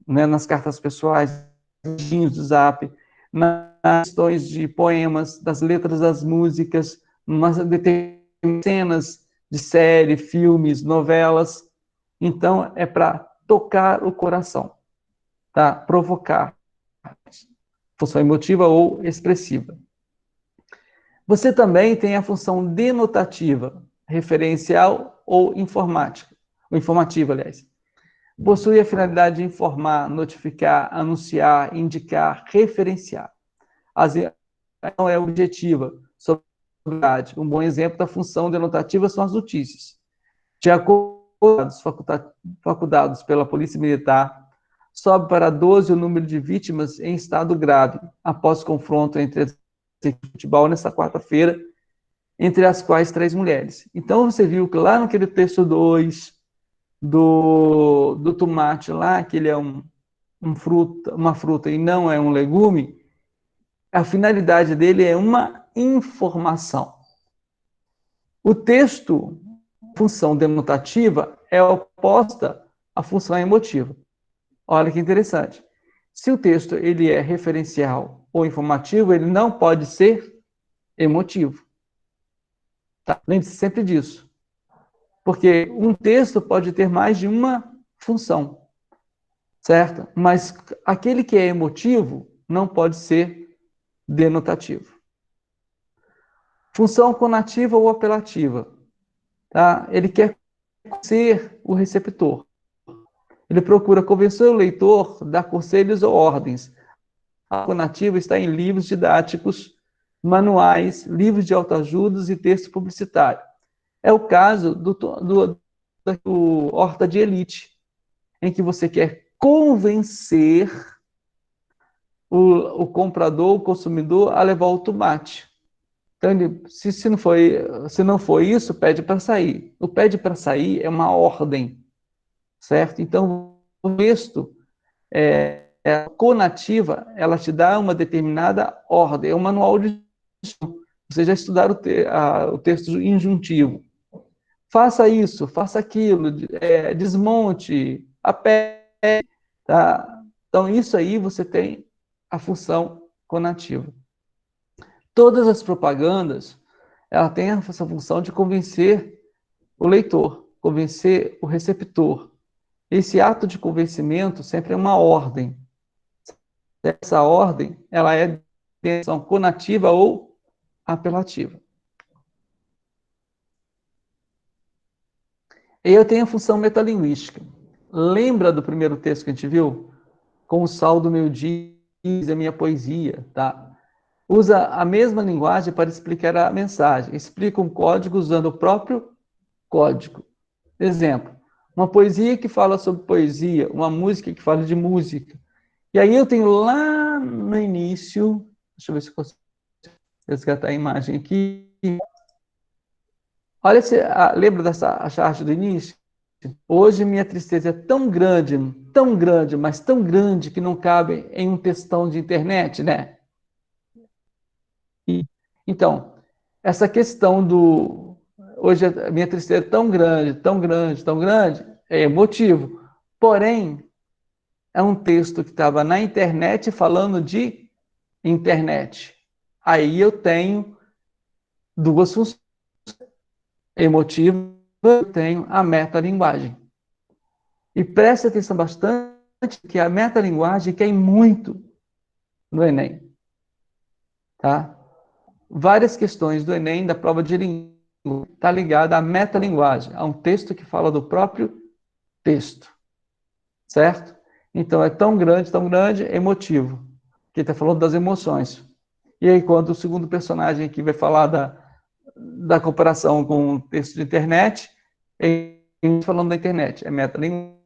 né, nas cartas pessoais, do Zap, nas questões de poemas, das letras das músicas, nas cenas de série, filmes, novelas. Então, é para tocar o coração, tá? Provocar. Função emotiva ou expressiva. Você também tem a função denotativa, referencial ou informática, ou informativa, aliás. Possui a finalidade de informar, notificar, anunciar, indicar, referenciar. Não é objetiva, sobre a verdade. Um bom exemplo da função denotativa são as notícias. De acordo com os facultados pela Polícia Militar, sobe para 12 o número de vítimas em estado grave, após confronto entre as equipes de futebol nesta quarta-feira, entre as quais 3 mulheres. Então, você viu que lá naquele texto 2 do tomate lá, que ele é uma fruta e não é um legume, a finalidade dele é uma informação. O texto, função denotativa, é oposta à função emotiva. Olha que interessante. Se o texto ele é referencial ou informativo, ele não pode ser emotivo. Tá? Lembre-se sempre disso. Porque um texto pode ter mais de uma função, certo? Mas aquele que é emotivo não pode ser denotativo. Função conativa ou apelativa. Tá? Ele quer ser o receptor. Ele procura convencer o leitor, dar conselhos ou ordens. A conativa está em livros didáticos, manuais, livros de autoajudas e texto publicitário. É o caso do Horta de Elite, em que você quer convencer o comprador, o consumidor, a levar o tomate. Então, se não for isso, pede para sair. O pede para sair é uma ordem, certo? Então, o texto a conativa, ela te dá uma determinada ordem, é um manual de... Vocês já estudaram o texto injuntivo. Faça isso, faça aquilo, desmonte, apegue, tá? Então, isso aí você tem a função conativa. Todas as propagandas, ela tem essa função de convencer o leitor, convencer o receptor. Esse ato de convencimento sempre é uma ordem. Essa ordem, ela é de função conativa ou apelativa. E eu tenho a função metalinguística. Lembra do primeiro texto que a gente viu? Com o sal do meu dia, a minha poesia, tá? Usa a mesma linguagem para explicar a mensagem. Explica um código usando o próprio código. Exemplo, uma poesia que fala sobre poesia, uma música que fala de música. E aí eu tenho lá no início, deixa eu ver se eu consigo resgatar a imagem aqui. Olha, lembra dessa charge do início? Hoje minha tristeza é tão grande, mas tão grande que não cabe em um textão de internet, né? Então, essa questão do... Hoje a minha tristeza é tão grande, tão grande, tão grande, é emotivo. Porém, é um texto que estava na internet falando de internet. Aí eu tenho duas funções. Emotiva, eu tenho a metalinguagem. E preste atenção bastante que a metalinguagem cai muito no Enem. Tá? Várias questões do Enem, da prova de língua, está ligada à metalinguagem, a um texto que fala do próprio texto. Certo? Então, é tão grande, emotivo. Que está falando das emoções. E aí, quando o segundo personagem aqui vai falar da comparação com o texto de internet, ele falando da internet, é metalinguagem.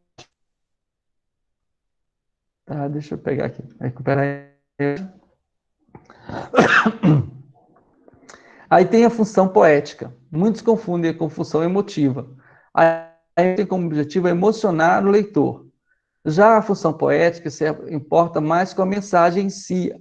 Tá, deixa eu pegar aqui, recuperar. Aí tem a função poética. Muitos confundem com função emotiva. Aí tem como objetivo emocionar o leitor. Já a função poética se importa mais com a mensagem em si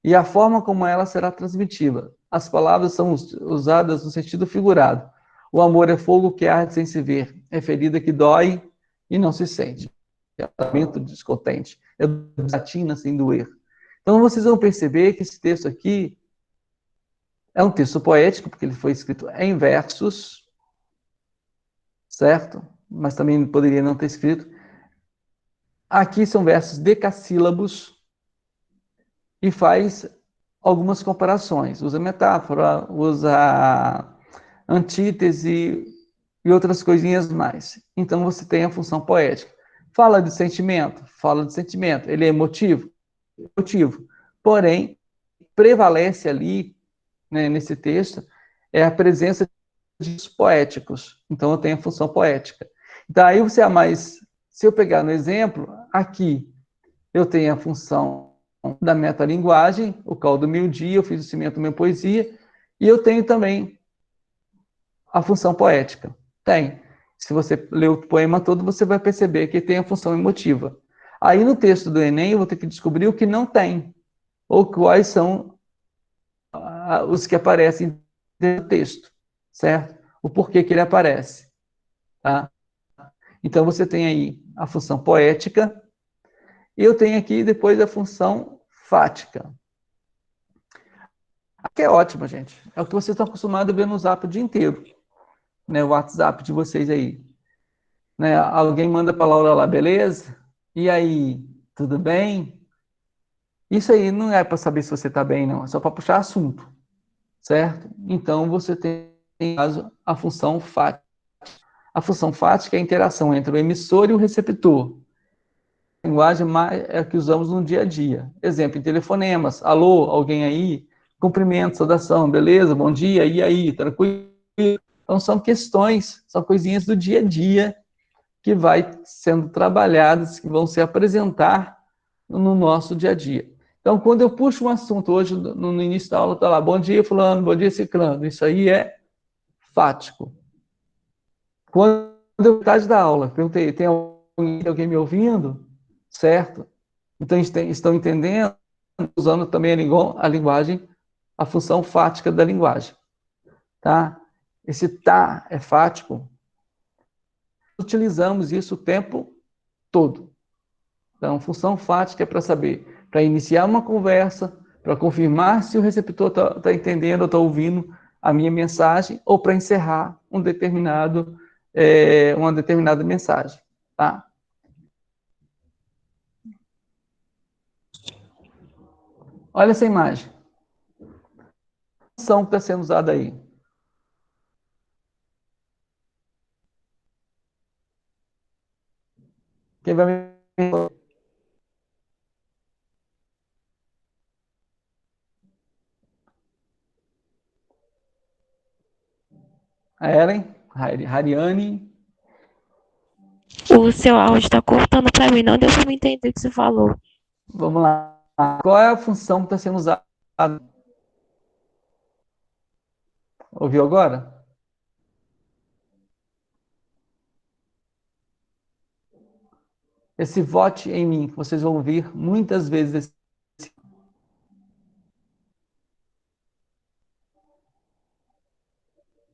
e a forma como ela será transmitida. As palavras são usadas no sentido figurado. O amor é fogo que arde sem se ver, é ferida que dói e não se sente. É lamento descontente, é desatina sem doer. Então vocês vão perceber que esse texto aqui é um texto poético, porque ele foi escrito em versos, certo? Mas também poderia não ter escrito. Aqui são versos decassílabos e faz algumas comparações. Usa metáfora, usa antítese e outras coisinhas mais. Então você tem a função poética. Fala de sentimento? Fala de sentimento. Ele é emotivo? Emotivo. Porém, prevalece ali, né, nesse texto, é a presença de poéticos. Então eu tenho a função poética. Então aí você se eu pegar no exemplo, aqui eu tenho a função da metalinguagem, o call do meio-dia, eu fiz o cimento da minha poesia, e eu tenho também a função poética. Tem. Se você ler o poema todo, você vai perceber que tem a função emotiva. Aí no texto do Enem, eu vou ter que descobrir o que não tem, ou quais são os que aparecem no texto, certo? O porquê que ele aparece, tá? Então você tem aí a função poética, e eu tenho aqui depois a função fática. Que é ótimo, gente. É o que vocês estão acostumados a ver no Zap o dia inteiro, né? O WhatsApp de vocês aí. Né? Alguém manda para a Laura lá, beleza? E aí, tudo bem? Isso aí não é para saber se você está bem, não. É só para puxar assunto, certo? Então, você tem, caso, a função fática. A função fática é a interação entre o emissor e o receptor. A linguagem é a que usamos no dia a dia. Exemplo, em telefonemas. Alô, alguém aí? Cumprimento, saudação, beleza? Bom dia, e aí? Tranquilo? Então, são questões, são coisinhas do dia a dia que vai sendo trabalhadas, que vão se apresentar no nosso dia a dia. Então, quando eu puxo um assunto, hoje, no início da aula, está lá, bom dia, fulano, bom dia, ciclano. Isso aí é fático. Quando eu metade da aula, perguntei, tem alguém me ouvindo? Certo? Então, estão entendendo, usando também a linguagem, a função fática da linguagem. Tá? Esse tá é fático. Utilizamos isso o tempo todo. Então, função fática é para saber, para iniciar uma conversa, para confirmar se o receptor está entendendo ou está ouvindo a minha mensagem, ou para encerrar uma determinada mensagem. Tá? Olha essa imagem. A função que está sendo usada aí. Quem vai me... A Ellen, Hariane. O seu áudio está cortando para mim, não deu para me entender o que você falou. Vamos lá. Qual é a função que está sendo usada? Ouviu agora? Esse vote em mim, que vocês vão ouvir muitas vezes.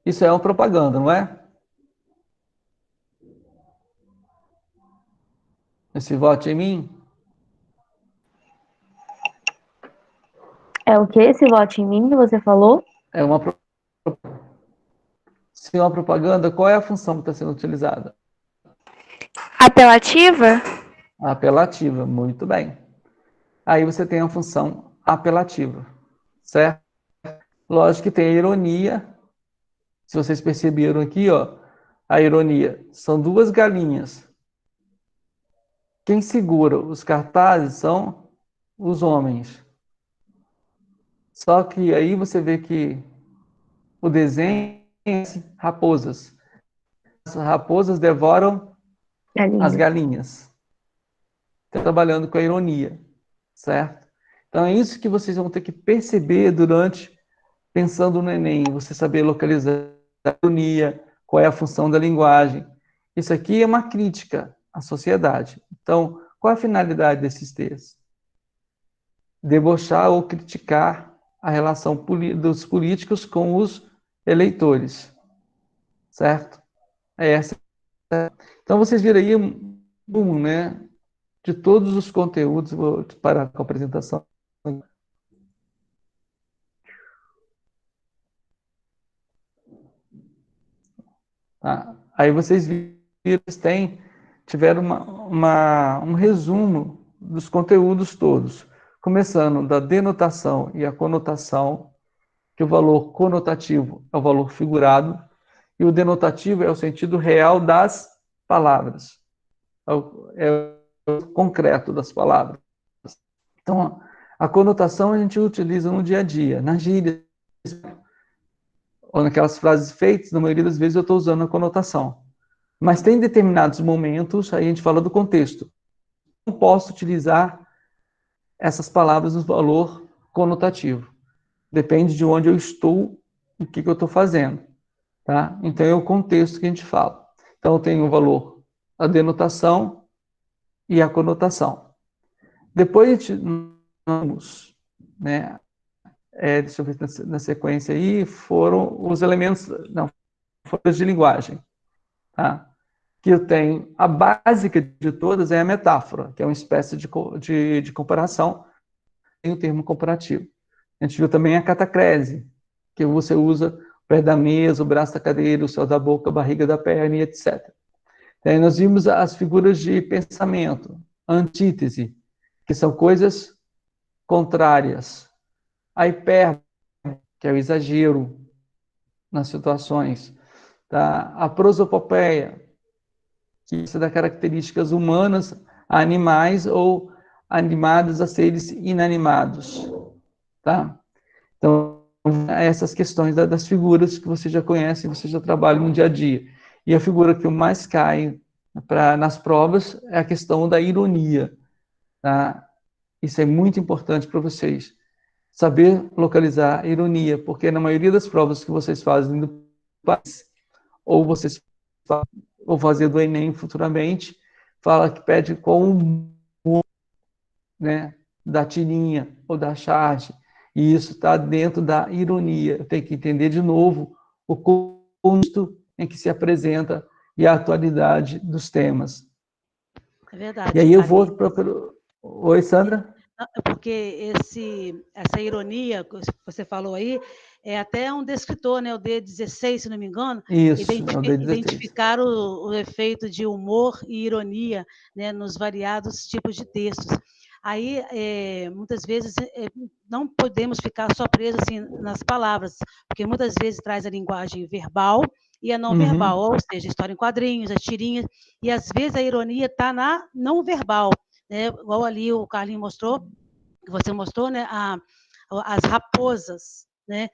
Isso é uma propaganda, não é? Esse vote em mim É o que esse vote em mim que você falou? é uma se é uma propaganda, qual é a função que está sendo utilizada? Apelativa? Apelativa, muito bem. Aí você tem a função apelativa, certo? Lógico que tem a ironia. Se vocês perceberam aqui, ó, a ironia. São duas galinhas. Quem segura os cartazes são os homens. Só que aí você vê que o desenho é raposas. As raposas devoram as Galinha. galinhas. Tá trabalhando com a ironia, certo? Então é isso que vocês vão ter que perceber durante pensando no Enem, você saber localizar a ironia, qual é a função da linguagem. Isso aqui é uma crítica à sociedade. Então, qual é a finalidade desses textos? Debochar ou criticar a relação dos políticos com os eleitores, certo? É essa. Então, vocês viram aí né, de todos os conteúdos, vou parar com a apresentação. Tá? Aí vocês viram, tiveram um resumo dos conteúdos todos, começando da denotação e a conotação, que o valor conotativo é o valor figurado, e o denotativo é o sentido real das palavras, é o concreto das palavras. Então, a conotação a gente utiliza no dia a dia, na gíria, ou naquelas frases feitas, na maioria das vezes eu estou usando a conotação. Mas tem determinados momentos, aí a gente fala do contexto. Não posso utilizar essas palavras no valor conotativo. Depende de onde eu estou, o que eu estou fazendo. Tá? Então é o contexto que a gente fala. Então eu tenho o valor, a denotação e a conotação. Depois a gente vamos, né? Deixa eu ver na sequência aí, foram os elementos, não, folhas de linguagem. Tá? Que eu tenho, a básica de todas é a metáfora, que é uma espécie de comparação, tem o termo comparativo. A gente viu também a catacrese, que você usa o pé da mesa, o braço da cadeira, o céu da boca, a barriga da perna e etc. Aí nós vimos as figuras de pensamento, a antítese, que são coisas contrárias. A hipérbole, que é o exagero nas situações. Tá? A prosopopeia, que isso dá características humanas a animais ou animados a seres inanimados. Tá? Então, essas questões das figuras que você já conhece, você já trabalha no dia a dia. E a figura que eu mais caio nas provas é a questão da ironia. Tá? Isso é muito importante para vocês. Saber localizar a ironia, porque na maioria das provas que vocês fazem no país, ou vocês vão fazer do Enem futuramente, fala que pede com o, né, da tirinha ou da charge, e isso está dentro da ironia. Tem que entender de novo o contexto em que se apresenta e a atualidade dos temas. É verdade, E aí eu vou Aline. para... Oi, Sandra? Porque essa ironia que você falou aí é até um descritor, né, o D16, se não me engano, Isso, é o D16. identificar o efeito de humor e ironia, né, nos variados tipos de textos. Aí, muitas vezes, não podemos ficar só presos assim, nas palavras, porque muitas vezes traz a linguagem verbal e a não verbal, ou seja, história em quadrinhos, as tirinhas, e às vezes a ironia está na não verbal, né? Igual ali o Carlinhos mostrou, que você mostrou, né? As raposas, né?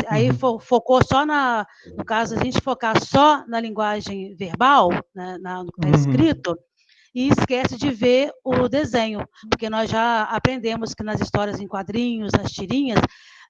Aí focou só no caso, a gente focar só na linguagem verbal, né, no que está escrito, e esquece de ver o desenho, porque nós já aprendemos que nas histórias em quadrinhos, nas tirinhas,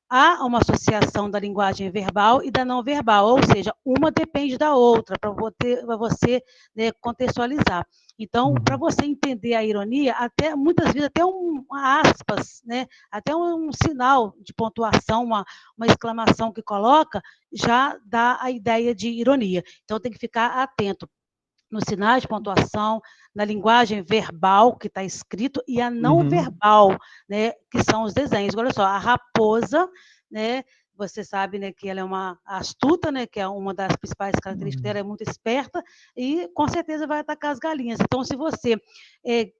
há uma associação da linguagem verbal e da não verbal, ou seja, uma depende da outra, para você, né, contextualizar. Então, para você entender a ironia, até muitas vezes até uma aspas, né, até um sinal de pontuação, uma exclamação que coloca, já dá a ideia de ironia. Então, tem que ficar atento nos sinais de pontuação, na linguagem verbal que está escrito e a não verbal, né, que são os desenhos. Olha só, a raposa, né, você sabe, né, que ela é uma astuta, né, que é uma das principais características dela, é muito esperta e com certeza vai atacar as galinhas. Então, se você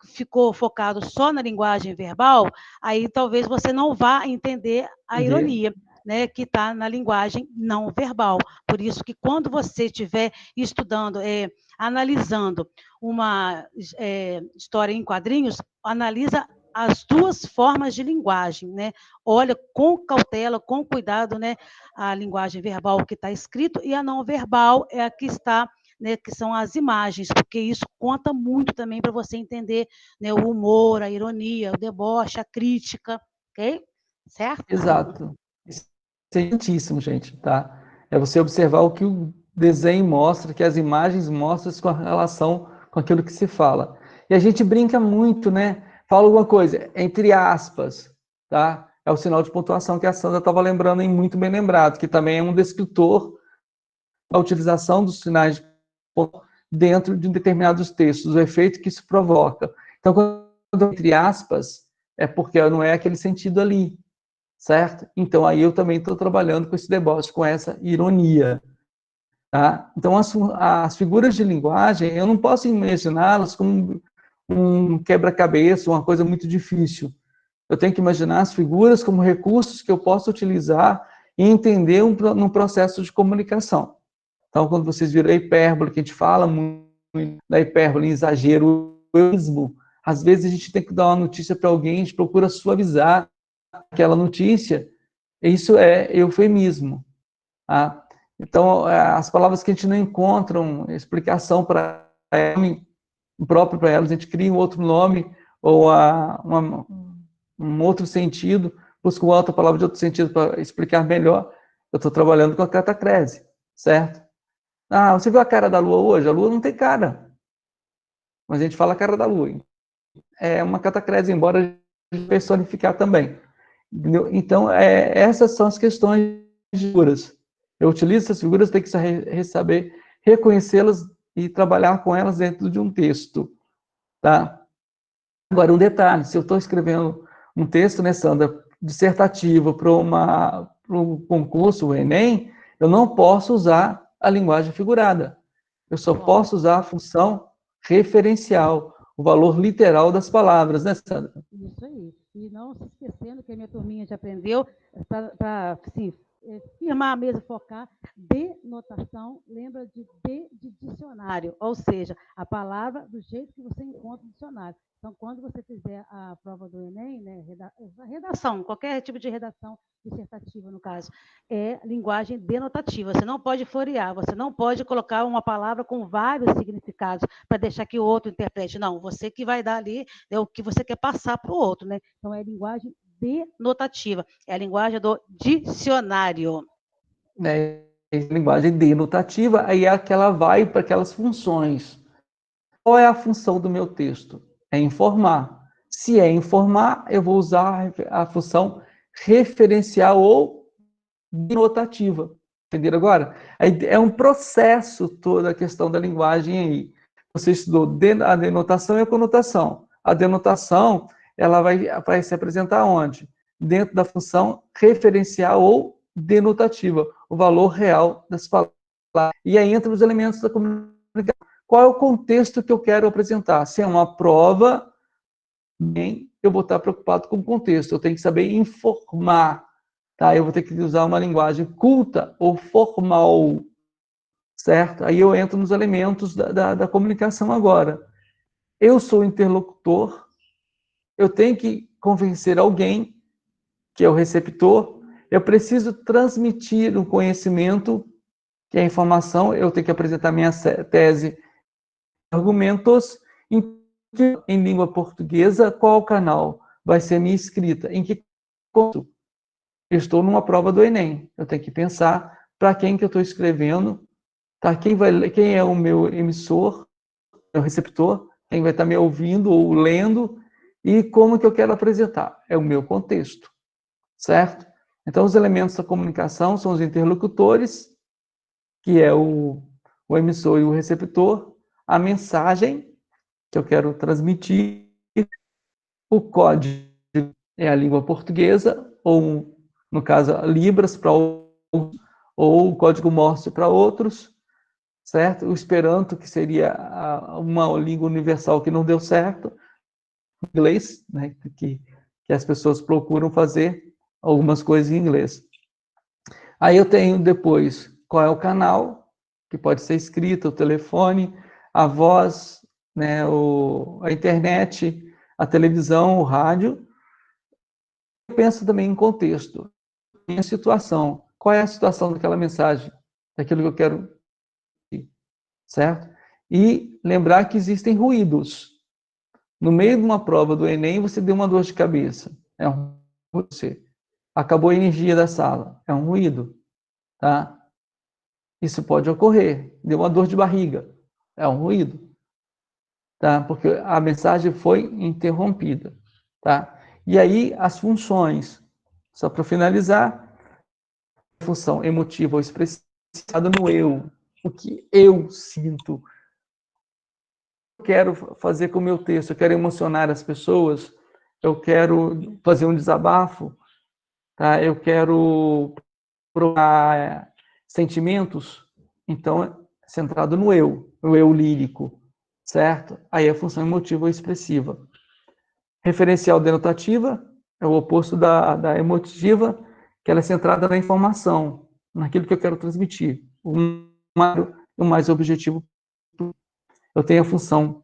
ficou focado só na linguagem verbal, aí talvez você não vá entender a ironia, né, que está na linguagem não verbal. Por isso que quando você estiver estudando, analisando uma história em quadrinhos, analisa as duas formas de linguagem, né? Olha com cautela, com cuidado, né? A linguagem verbal que está escrito e a não verbal é a que está, né, que são as imagens, porque isso conta muito também para você entender, né, o humor, a ironia, o deboche, a crítica, ok? Certo? Exato. Isso é importantíssimo, gente, tá? É você observar o que o desenho mostra, que as imagens mostram com relação com aquilo que se fala. E a gente brinca muito, né? Fala alguma coisa, entre aspas, tá? É o sinal de pontuação que a Sandra estava lembrando, e muito bem lembrado, que também é um descritor da utilização dos sinais de pontuação dentro de determinados textos, o efeito que isso provoca. Então, quando entre aspas, é porque não é aquele sentido ali, certo? Então, aí eu também estou trabalhando com esse deboche, com essa ironia. Tá? Então, as figuras de linguagem, eu não posso imaginá-las como um quebra-cabeça, uma coisa muito difícil. Eu tenho que imaginar as figuras como recursos que eu posso utilizar e entender num processo de comunicação. Então, quando vocês viram a hipérbole, que a gente fala muito da hipérbole, exagero, às vezes a gente tem que dar uma notícia para alguém, a gente procura suavizar aquela notícia, isso é eufemismo. Tá? Então, as palavras que a gente não encontra explicação para próprio para elas, a gente cria um outro nome ou um outro sentido, busca uma outra palavra de outro sentido para explicar melhor. Eu estou trabalhando com a catacrese, certo? Ah, você viu a cara da Lua hoje? A Lua não tem cara, mas a gente fala a cara da Lua. É uma catacrese, embora personificar também. Entendeu? Então, essas são as questões de figuras. Eu utilizo essas figuras, tenho que saber reconhecê-las e trabalhar com elas dentro de um texto. Tá? Agora, um detalhe, se eu estou escrevendo um texto, né, Sandra, dissertativo para um concurso, o Enem, eu não posso usar a linguagem figurada. Eu só posso usar a função referencial, o valor literal das palavras, né, Sandra? Isso aí. E não se esquecendo que a minha turminha já aprendeu, para assim, firmar mesmo, focar, denotação, lembra de dicionário, ou seja, a palavra do jeito que você encontra no dicionário. Então, quando você fizer a prova do Enem, né, redação, qualquer tipo de redação dissertativa, no caso, é linguagem denotativa. Você não pode florear, você não pode colocar uma palavra com vários significados para deixar que o outro interprete. Não, você que vai dar ali, é o que você quer passar para o outro, né? Então, é linguagem denotativa, é a linguagem do dicionário. É, linguagem denotativa, aí é que ela vai para aquelas funções. Qual é a função do meu texto? É informar. Se é informar, eu vou usar a função referencial ou denotativa. Entenderam agora? Aí é um processo toda a questão da linguagem aí. Você estudou a denotação e a conotação. A denotação, ela vai se apresentar onde? Dentro da função referencial ou denotativa, o valor real das palavras. E aí entra os elementos da comunicação. Qual é o contexto que eu quero apresentar? Se é uma prova, bem, eu vou estar preocupado com o contexto. Eu tenho que saber informar. Tá? Eu vou ter que usar uma linguagem culta ou formal. Certo? Aí eu entro nos elementos da comunicação agora. Eu sou interlocutor, eu tenho que convencer alguém, que é o receptor, eu preciso transmitir um conhecimento, que é a informação, eu tenho que apresentar minha tese, argumentos, em língua portuguesa, qual canal vai ser minha escrita, em que ponto. Eu estou numa prova do Enem, eu tenho que pensar para quem que eu estou escrevendo, tá? Quem é o meu emissor, meu receptor, quem vai estar me ouvindo ou lendo, e como que eu quero apresentar. É o meu contexto, certo? Então, os elementos da comunicação são os interlocutores, que é o emissor e o receptor, a mensagem que eu quero transmitir, o código é a língua portuguesa, ou, no caso, Libras para ou o código Morse para outros, certo? O Esperanto, que seria uma língua universal que não deu certo, o inglês, né, que as pessoas procuram fazer algumas coisas em inglês. Aí eu tenho depois qual é o canal, que pode ser escrita, o telefone, a voz, né, a internet, a televisão, o rádio. Eu penso também em contexto, em situação. Qual é a situação daquela mensagem, daquilo que eu quero, certo? E lembrar que existem ruídos. No meio de uma prova do Enem, você deu uma dor de cabeça. É um ruído. Você acabou a energia da sala. É um ruído, tá? Isso pode ocorrer. Deu uma dor de barriga. É um ruído, tá? Porque a mensagem foi interrompida, tá? E aí, as funções. Só para finalizar, a função emotiva ou expressiva no eu. O que eu sinto. Eu quero fazer com o meu texto, eu quero emocionar as pessoas, eu quero fazer um desabafo, tá? Eu quero provar sentimentos, então é centrado no eu lírico, certo? Aí a função emotiva ou expressiva. Referencial denotativa é o oposto da emotiva, que ela é centrada na informação, naquilo que eu quero transmitir, o mais objetivo. Eu tenho a função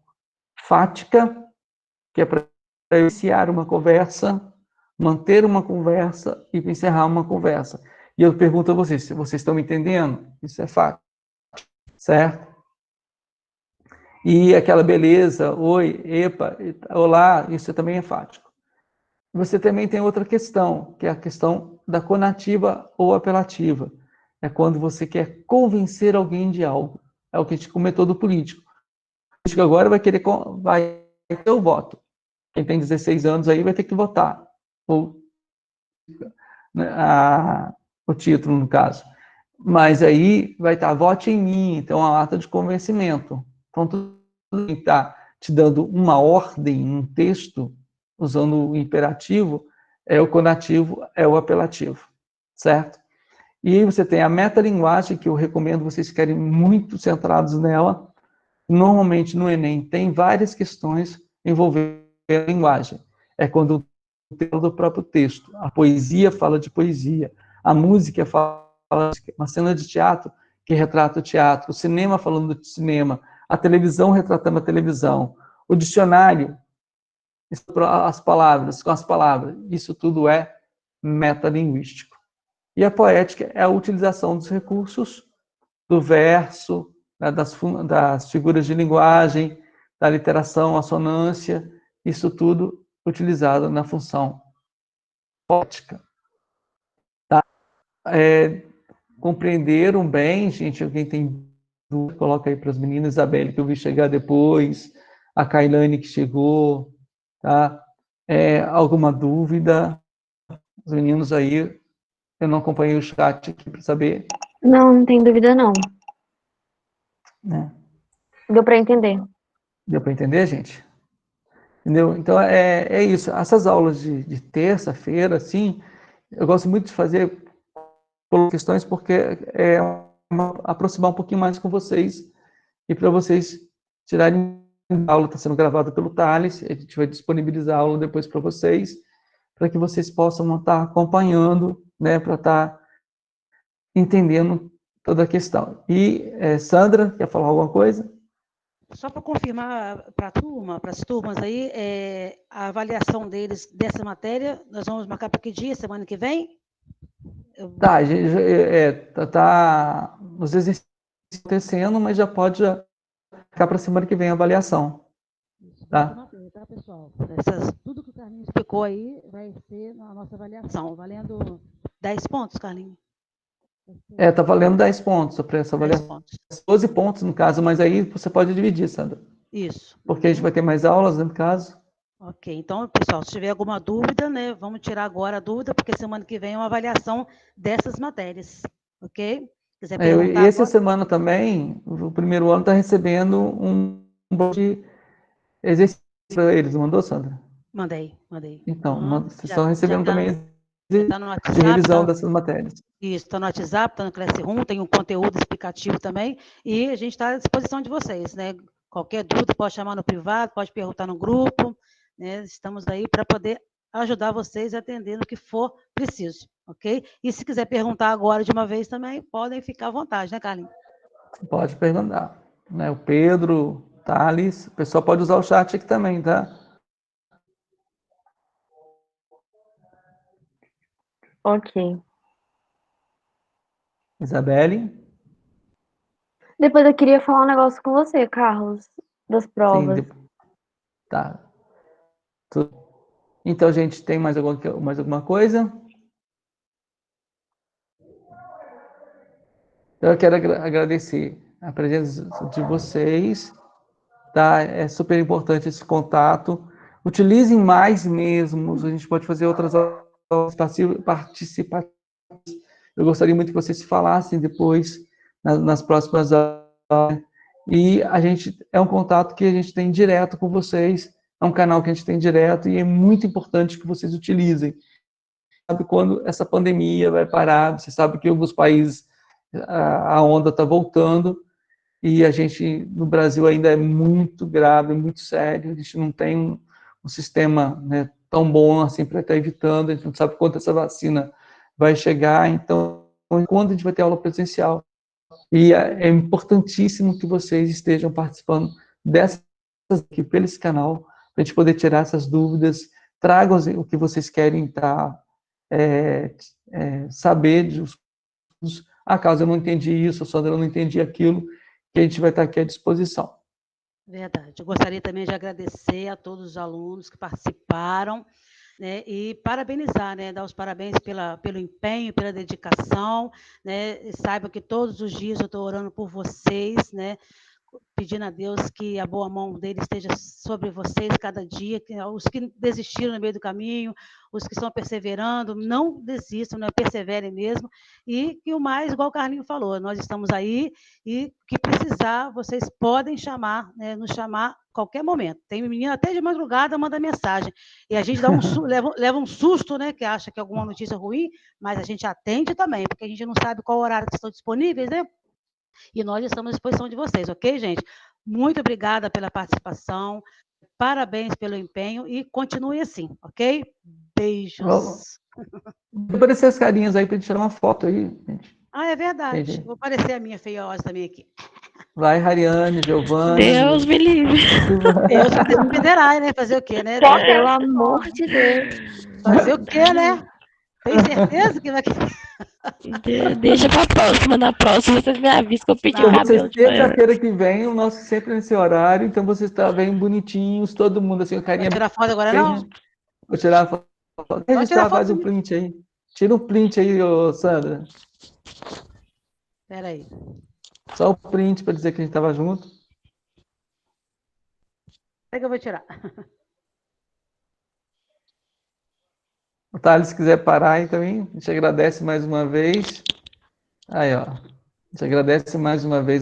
fática, que é para iniciar uma conversa, manter uma conversa e encerrar uma conversa. E eu pergunto a vocês, se vocês estão me entendendo? Isso é fato, certo? E aquela beleza, oi, epa, olá, isso também é fático. Você também tem outra questão, que é a questão da conativa ou apelativa. É quando você quer convencer alguém de algo. É o que a gente comentou do político. O político agora vai ter o voto. Quem tem 16 anos aí vai ter que votar. Ou, né, o título, no caso. Mas aí vai estar, vote em mim, então a ata de convencimento. Então, tudo que está te dando uma ordem, um texto, usando o imperativo, é o conativo, é o apelativo, certo? E aí você tem a metalinguagem, que eu recomendo vocês ficarem muito centrados nela. Normalmente no Enem tem várias questões envolvendo a linguagem. É quando o tema do próprio texto, a poesia fala de poesia, a música fala de uma cena de teatro que retrata o teatro, o cinema falando de cinema, a televisão retratando a televisão, o dicionário, as palavras, com as palavras, isso tudo é metalinguístico. E a poética é a utilização dos recursos do verso, né, das figuras de linguagem, da literação, assonância, isso tudo utilizado na função poética. Tá? Compreenderam bem, gente? Alguém tem dúvida? Coloca aí para as meninas, Isabelle, que eu vi chegar depois, a Kailane que chegou, tá? Alguma dúvida? Os meninos aí, eu não acompanhei o chat aqui para saber. Não, não tem dúvida, não. Né? Deu para entender. Deu para entender, gente? Entendeu? Então, é isso. Essas aulas de terça-feira, assim, eu gosto muito de fazer por questões porque aproximar um pouquinho mais com vocês e para vocês tirarem a aula. Está sendo gravada pelo Thales, a gente vai disponibilizar a aula depois para vocês, para que vocês possam estar acompanhando, né, para estar entendendo toda a questão. E, Sandra, quer falar alguma coisa? Só para confirmar para a turma, para as turmas aí, a avaliação deles dessa matéria, nós vamos marcar para que dia? Semana que vem? Tá, tá os exercícios acontecendo, mas já pode ficar para a semana que vem a avaliação. Tá? Tá, pessoal? Tudo que o Carlinhos explicou aí vai ser na nossa avaliação, valendo 10 pontos, Carlinhos? Tá valendo 10 pontos para essa avaliação. 10 pontos. 12 pontos, no caso, mas aí você pode dividir, Sandra. Isso. Porque a gente vai ter mais aulas, no caso. Ok, então, pessoal, se tiver alguma dúvida, né, vamos tirar agora a dúvida, porque semana que vem é uma avaliação dessas matérias, ok? Quiser perguntar E essa agora... semana também, o primeiro ano está recebendo um bloco de exercício para eles. Mandou, Sandra? Mandei. Então, vocês estão recebendo também tá no WhatsApp, de revisão dessas matérias. Isso, está no WhatsApp, está no Classroom, tem um conteúdo explicativo também, e a gente está à disposição de vocês, né? Qualquer dúvida, pode chamar no privado, pode perguntar no grupo, né? Estamos aí para poder ajudar vocês a atender no que for preciso, ok? E se quiser perguntar agora de uma vez também, podem ficar à vontade, né, Carlinhos? Pode perguntar. Né? O Pedro, Thales, o pessoal pode usar o chat aqui também, tá? Ok. Isabelle? Depois eu queria falar um negócio com você, Carlos, das Sim, provas. tá. Então, gente, tem mais alguma coisa? Eu quero agradecer a presença de vocês, tá? É super importante esse contato. Utilizem mais mesmo, a gente pode fazer outras aulas participativas. Eu gostaria muito que vocês falassem depois, nas próximas aulas. E a gente é um contato que a gente tem direto com vocês, é um canal que a gente tem direto e é muito importante que vocês utilizem. Sabe quando essa pandemia vai parar, você sabe que em alguns países a onda está voltando e a gente, no Brasil, ainda é muito grave, muito sério, a gente não tem um sistema, né, tão bom assim para estar evitando, a gente não sabe quando essa vacina vai chegar, então, quando a gente vai ter aula presencial. E é importantíssimo que vocês estejam participando dessas aqui pelo esse canal, para a gente poder tirar essas dúvidas, tragam o que vocês querem estar saber caso eu não entendi isso, Sandra, eu não entendi aquilo, que a gente vai estar aqui à disposição. Verdade. Eu gostaria também de agradecer a todos os alunos que participaram, né, e parabenizar, né, dar os parabéns pelo empenho, pela dedicação, né, e saibam que todos os dias eu estou orando por vocês, né, pedindo a Deus que a boa mão dele esteja sobre vocês cada dia, que os que desistiram no meio do caminho, os que estão perseverando, não desistam, né, perseverem mesmo, e que o mais, igual o Carlinho falou, nós estamos aí e que precisar, vocês podem chamar, né, nos chamar qualquer momento. Tem menina até de madrugada manda mensagem, e a gente dá leva um susto, né, que acha que é alguma notícia ruim, mas a gente atende também, porque a gente não sabe qual horário que estão disponíveis, né? E nós estamos à disposição de vocês, ok, gente? Muito obrigada pela participação, parabéns pelo empenho e continue assim, ok? Beijos. Vou aparecer as carinhas aí para gente tirar uma foto aí, gente. Ah, é verdade. Entendi. Vou aparecer a minha feiosa também aqui. Vai, Hariane, Giovanni. Deus me livre. Deus me federai, né? Fazer o quê, né? Pelo amor de Deus. Fazer o quê, né? Tem certeza que vai... Deixa pra próxima. Na próxima vocês me avisam que eu pedi Não, cabelo Vocês, de manhã. terça-feira que vem, o nosso sempre nesse horário, então vocês bem bonitinhos, todo mundo assim, o Vai carinha tirar foto agora, bem. não? Vou tirar a foto. Pode Registrar, tirar foto faz de um mim. print aí. Tira um print aí, ô Sandra. Espera aí. Só o print para dizer que a gente estava junto. Espera que eu vou tirar. O Thales, se quiser parar aí também, a gente agradece mais uma vez. Aí, ó. A gente agradece mais uma vez